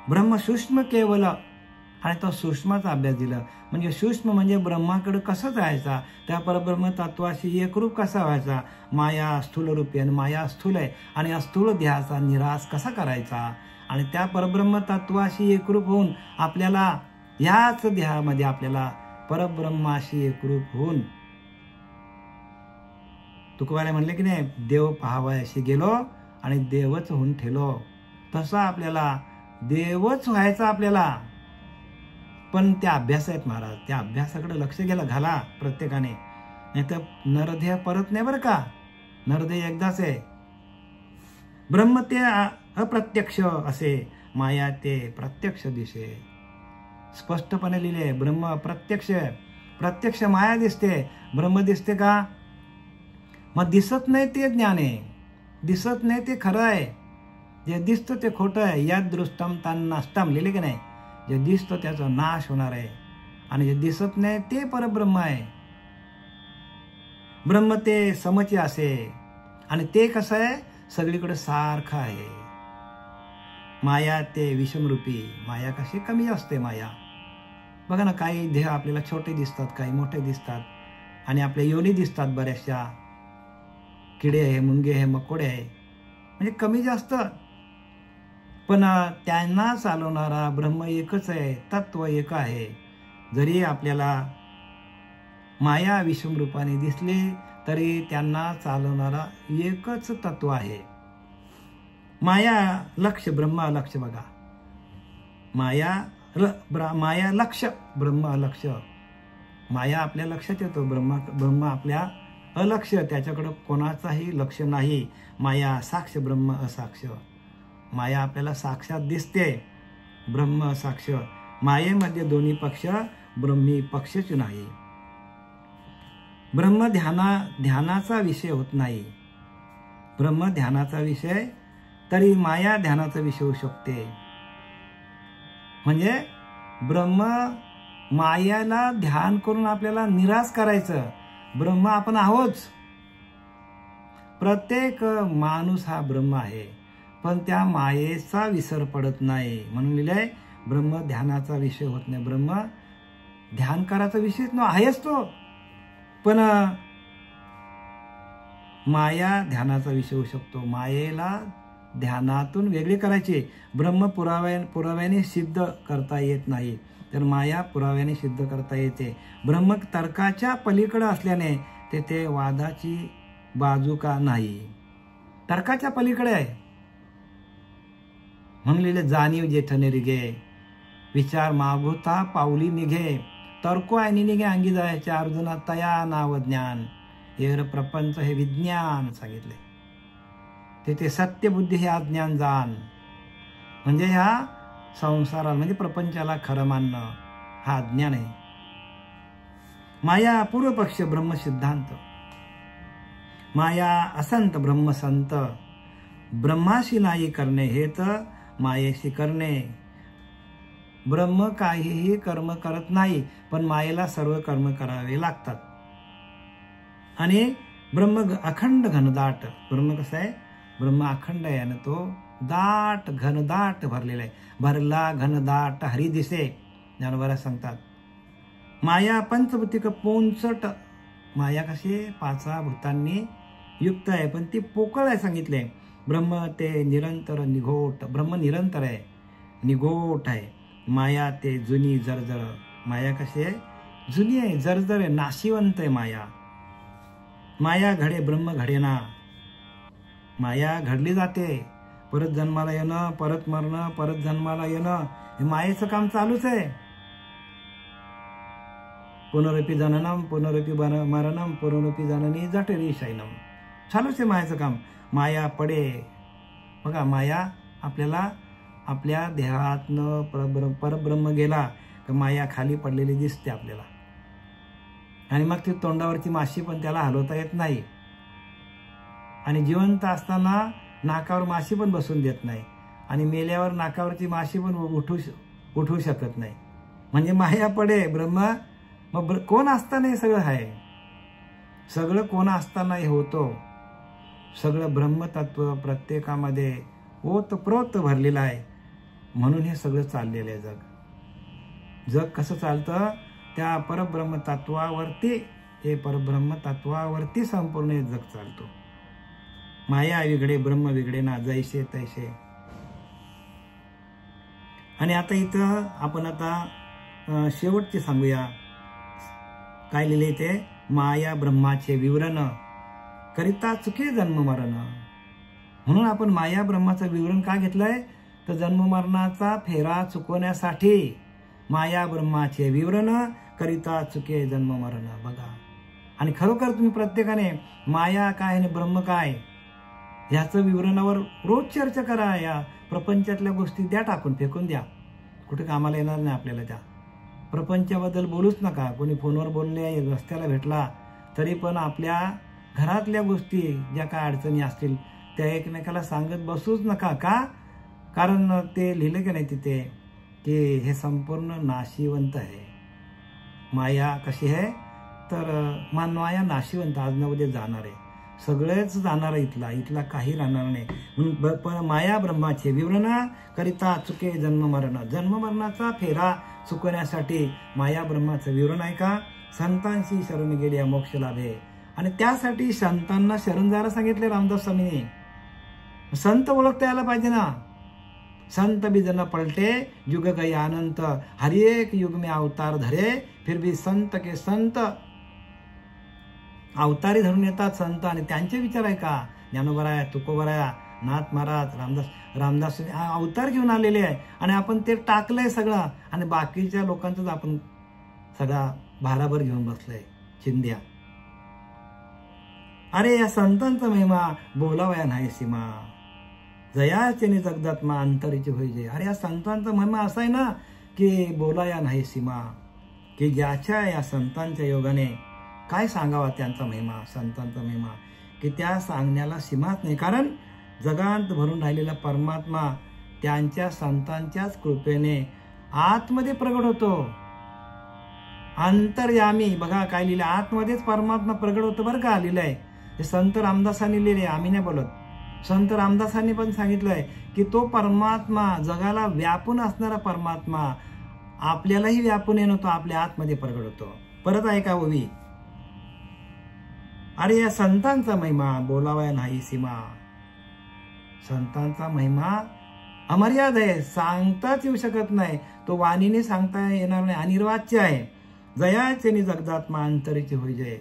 ब्रह्म सूक्ष्म केवल आणि तो सूक्ष्माचा अभ्यास दिला. म्हणजे सूक्ष्म म्हणजे ब्रह्माकडे कसं जायचा, त्या परब्रह्म तत्वाशी एकरूप कसा व्हायचा. माया स्थूल रूपी आणि माया स्थूल आहे आणि अस्थूल ध्येयाचा निराश कसा करायचा आणि त्या परब्रह्म तत्वाशी एकरूप होऊन आपल्याला याच ध्येयामध्ये आपल्याला परब्रह्माशी एकरूप होऊन तुकोबाने म्हणले की नाही, देव पाहावयाशी गेलो आणि देवच होऊन ठेलो. तसा आपल्याला देवच व्हायचा आपल्याला. पण त्या अभ्यास आहेत महाराज, त्या अभ्यासाकडे लक्ष घाला प्रत्येकाने, नाही तर नरदेह परत नाही बरं का. नरदेह एकदाच आहे. ब्रह्म ते अप्रत्यक्ष असे, माया ते प्रत्यक्ष दिसे. स्पष्टपणे लिहिले, ब्रह्म प्रत्यक्ष, प्रत्यक्ष माया दिसते, ब्रह्म दिसते का? मग दिसत नाही ते ज्ञान आहे, दिसत नाही ते खरं आहे, जे दिसतं ते खोटं आहे. यात दृष्टम तान्नाष्टम लिहिले की नाही, जे दिसतं त्याचा नाश होणार आहे आणि जे दिसत नाही ते परब्रह्म आहे. ब्रह्म ते समचे असे आणि ते कसं आहे, सगळीकडे सारखं आहे. माया ते विषमरूपी, माया कशी कमी असते. माया बघा ना, काही देह आपल्याला छोटे दिसतात, काही मोठे दिसतात आणि आपल्या योनी दिसतात बऱ्याचशा. किडे आहे, मुंगे आहे, मकोडे आहे, म्हणजे कमी जास्त, पण त्यांना चालवणारा ब्रह्म एकच आहे, तत्व एक आहे. जरी आपल्याला माया विषमरूपाने दिसली तरी त्यांना चालवणारा एकच तत्व आहे. माया लक्ष, ब्रह्म अलक्ष. बघा, माया लक्ष, ब्रह्म अलक्ष. माया आपल्या लक्षात येतो, ब्रह्म आपल्या अलक्ष, त्याच्याकडं कोणाचाही लक्ष नाही. माया साक्ष, ब्रह्म असाक्ष. माया आपल्याला साक्षात दिसते, ब्रह्म साक्ष. मायेमध्ये दोन्ही पक्ष, ब्रह्मी पक्षच नाही. ब्रह्म ध्यानाचा विषय होत नाही. ब्रह्म ध्यानाचा विषय तरी माया ध्यानाचा विषय होऊ शकते. म्हणजे ब्रह्म मायाला ध्यान करून आपल्याला निराश करायचं. ब्रह्म आपण आहोत. प्रत्येक माणूस हा ब्रह्म आहे, पण त्या मायेचा विसर पडत नाही. म्हणून लिहिलंय, ब्रह्म ध्यानाचा विषय होत नाही. ब्रह्म ध्यान करायचा विषय आहेच तो, पण माया ध्यानाचा विषय होऊ शकतो. मायेला ध्यानातून वेगळे करायचे. ब्रह्म पुराव्याने सिद्ध करता येत नाही, तर माया पुराव्याने सिद्ध करता येते. ब्रह्म तर्काच्या पलीकडे असल्याने तेथे वादाची बाजू का नाही, तर्काच्या पलीकडे आहे. म्हणून लिहिले, जाणीव जेठने रिगे, विचार मागोता पाऊली निघे, तर्को आणि निघे अंगी जायचे. अर्जुना तया नाव ज्ञान, एवर प्रपंच हे विज्ञान सांगितले. तेथे सत्यबुद्धी हे अज्ञान जाण. म्हणजे ह्या संसाराला म्हणजे प्रपंचाला खरं मानणं हा अज्ञान आहे. माया पूर्वपक्ष, ब्रह्म सिद्धांत. माया असंत, ब्रह्म संत. ब्रह्माशी नाही करणे हे तर मायेशी करणे. ब्रह्म काहीही कर्म करत नाही, पण मायेला सर्व कर्म करावे लागतात. आणि ब्रह्म अखंड घनदाट. ब्रह्म कसं आहे, ब्रह्म अखंड आहे आणि तो दाट घनदाट भरलेला आहे. भरला घनदाट हरी दिसे, ज्ञानोबा सांगतात. माया पंचभूतिक पोंचट. माया कशी 5 भूतांनी युक्त आहे, पण ती पोकळ आहे सांगितले. ब्रह्म ते निरंतर निघोट. ब्रह्म निरंतर आहे, निघोट आहे. माया ते जुनी जर्जर. माया कशी आहे, जुनी आहे, जर्जर आहे, नाशिवंत आहे माया. माया घडे, ब्रह्म घडेना. माया घडली जाते, परत जन्माला येणं, परत मरणं, परत जन्माला येणं, हे मायेचं काम चालूच आहे. पुनरपी जननम, पुनरपी मरणम, पुनरपी जननी जठरी शयनम. चालूच आहे मायाचं काम. माया पडे. बघा, माया आपल्याला आपल्या देहातनं परब्रह्म गेला तर माया खाली पडलेली दिसते आपल्याला. आणि मग ती तोंडावरची माशी पण त्याला हलवता येत नाही. आणि जिवंत असताना नाकावर माशी पण बसून देत नाही, आणि मेल्यावर नाकावरची माशी पण उठवू शकत नाही. म्हणजे माया पडे ब्रह्म. मग कोण असताना हे सगळं आहे, सगळं कोण असताना हे होतो. सगळं ब्रह्मतत्व प्रत्येकामध्ये ओतप्रोत भरलेलं आहे. म्हणून हे सगळं चाललेलं आहे जग. जग कसं चालतं, त्या परब्रह्म तत्वावरती, हे परब्रह्म तत्वावरती संपूर्ण हे जग चालतो. माया विघडे, ब्रह्म विघडे ना, जैसे तैसे. आणि आता इथं आपण आता शेवटचे सांगूया. काय लिहिले ते, माया ब्रह्माचे विवरण करिता चुके जन्म मरण. म्हणून आपण माया ब्रह्माचं विवरण का घेतलंय, तर जन्म मरणाचा फेरा चुकवण्यासाठी. माया ब्रह्माचे विवरण करिता चुके जन्म मरण. बघा, आणि खरोखर तुम्ही प्रत्येकाने माया काय आणि ब्रह्म काय ह्याचं विवरणावर रोज चर्चा करा. या प्रपंचातल्या गोष्टी द्या टाकून, फेकून द्या, कुठे कामाला येणार नाही आपल्याला. त्या प्रपंचाबद्दल बोलूच नका. कोणी फोनवर बोलले, रस्त्याला भेटला तरी पण आपल्या घरातल्या गोष्टी ज्या काय अडचणी असतील त्या एकमेकाला सांगत बसूच नका. का? कारण ते लिहिलं की नाही तिथे की हे संपूर्ण नाशिवंत आहे. माया कशी आहे, तर माया नाशिवंत, आज ना उद्या जाणार आहे, सगळेच जाणार आहे, इथला काही राहणार नाही. म्हणून माया ब्रह्माचे विवरण करिता चुके जन्म मरण. जन्म मरणाचा फेरा चुकवण्यासाठी माया ब्रह्माचं विवरण आहे का, संतांशी शरण गेली मोक्ष लाभे. आणि त्यासाठी संतांना शरण जायला सांगितले रामदास स्वामींनी. संत ओळखता यायला पाहिजे ना. संत भी जन पलटे युग गई अनंत, हर एक युग में अवतार धरे, फिर भी संत के संत. अवतारी धरून येतात संत, आणि त्यांचे विचार आहे का, ज्ञानोबराया, तुकोबराया, नाथ महाराज, रामदास अवतार घेऊन आलेले आहे. आणि आपण ते टाकलंय सगळं, आणि बाकीच्या लोकांचंच आपण सगळा भाराभर घेऊन बसलोय चिंध्या. अरे या संतांचा महिमा बोलावया नाही सीमा, जयाचेने जगदात्मा अंतरीची होई जय. अरे या संतांचा महिमा असा आहे ना की बोलाया नाही सीमा, की ज्याच्या या संतांच्या योगाने काय सांगावा त्यांचा महिमा, संतांचा महिमा, की त्या सांगण्याला सीमाच नाही. कारण जगांत भरून राहिलेला परमात्मा त्यांच्या संतांच्याच कृपेने आतमध्ये प्रगट होतो. अंतर्यामी, बघा काय लिहिलं, आतमध्येच परमात्मा प्रगट होतो बरं का, लिहिलंय. हे संत रामदासांनी लिहिले, आम्ही नाही बोलत. संत रामदासांनी पण सांगितलंय की तो परमात्मा, जगाला व्यापून असणारा परमात्मा आपल्यालाही व्यापून येतो, आपल्या आतमध्ये प्रगट होतो. परत ऐका ओवी, अरे या संतांचा महिमा बोलावया नाही सीमा. संतांचा महिमा अमर्याद आहे, सांगताच येऊ शकत नाही, तो वाणीने सांगता येणार नाही, अनिर्वाच्य आहे. जयाचे जगदात्मा अंतरीची होई जय,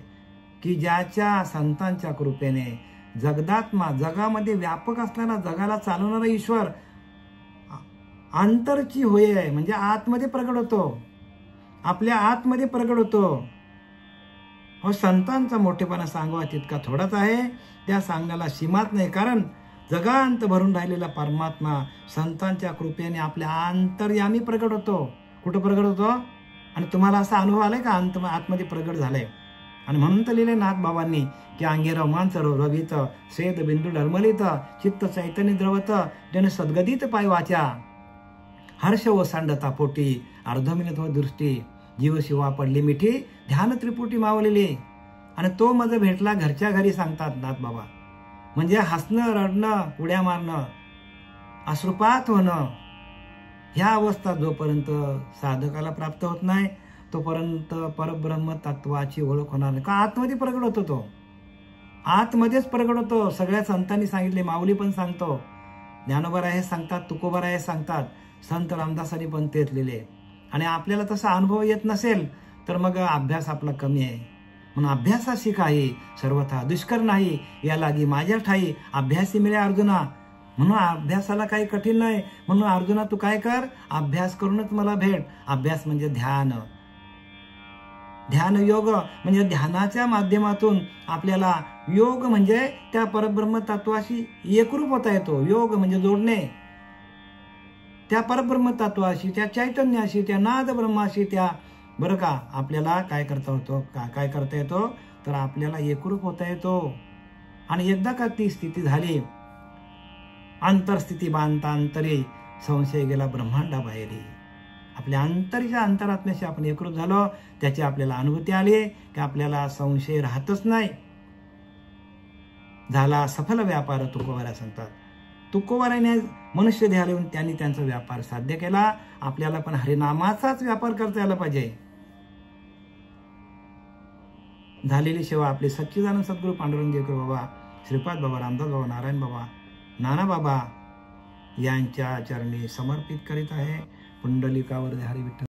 की ज्याच्या संतांच्या कृपेने जगदात्मा, जगामध्ये व्यापक असणारा, जगाला चालवणारा ईश्वर अंतरची होय आहे, म्हणजे आतमध्ये प्रगट होतो, आपल्या आतमध्ये प्रगट होतो. हो, संतांचा मोठेपणा सांगावा तितका थोडाच आहे, त्या सांगण्याला सीमाच नाही. कारण जगांत भरून राहिलेला परमात्मा संतांच्या कृपेने आपल्या अंतर्यामी प्रगट होतो. कुठं प्रगट होतो? आणि तुम्हाला असा अनुभव आलाय का आतमध्ये प्रगट झालाय? आणि म्हणून तर लिहिले नाथ बाबांनी की अंगे रोमांच रवित, स्वेद बिंदू डरमलित, चित्त चैतन्य द्रवत, जन सद्गदित पाय वाचा, हर्ष ओसांडता पोटी, अर्धमिनत व दृष्टी, जीव शिवा पडली मिठी, ध्यान त्रिपुटी मावलेली. आणि तो मध्ये भेटला घरच्या घरी, सांगतात नाथ बाबा. म्हणजे हसणं, रडणं, उड्या मारणं, अश्रुपात होणं, ह्या अवस्था जोपर्यंत साधकाला प्राप्त होत नाही तोपर्यंत परब्रह्म तत्वाची ओळख होणार नाही. का? आतमध्ये प्रगट होतो, तो आतमध्येच प्रगट होतो. सगळ्या संतांनी सांगितले, माऊली पण सांगतो, ज्ञानोबराय सांगतात, तुकोबराय सांगतात, संत रामदासांनी पण तेच लिहिले. आणि आपल्याला तसा अनुभव येत नसेल तर मग अभ्यास आपला कमी आहे. म्हणून अभ्यासाशी काही सर्वथा दुष्कर नाही, या लागी माझ्या ठाई अभ्यासी मिळे अर्जुना. म्हणून अभ्यासाला काही कठीण नाही. म्हणून अर्जुना तू काय कर, अभ्यास करूनच मला भेट. अभ्यास म्हणजे ध्यान, ध्यान योग म्हणजे ध्यानाच्या माध्यमातून आपल्याला योग म्हणजे त्या परब्रह्म तत्वाशी एकरूप होता येतो. योग म्हणजे जोडणे त्या परब्रह्म तत्वाशी, त्या चैतन्याशी, त्या नाद ब्रह्माशी, त्या बरं का आपल्याला काय करता होतो, काय करता येतो, तर आपल्याला एकरूप होता येतो. आणि एकदा का ती स्थिती झाली, अंतरस्थिती बांधता अंतरी, संशय गेला ब्रह्मांडा बाहेरी. आपल्या अंतरीच्या अंतरात्म्याशी आपण एकरूप झालो, त्याची आपल्याला अनुभूती आली की आपल्याला संशय राहतच नाही. झाला सफल व्यापार, तुकोबारा सांगतात. तुकोबाराने मनुष्य देहाला येऊन त्यांनी त्यांचा व्यापार साध्य केला. आपल्याला पण हरिनामाचाच व्यापार करता यायला पाहिजे. झालेली सेवा आपले सच्चिदानंद सद्गुरू पांडुरंग देवकर बाबा, श्रीपाद बाबा, रामदास बाबा, नारायण बाबा, नाना बाबा यांच्या चरणी समर्पित करीत आहे. पुंडलिकावर हरी विठ्ठल.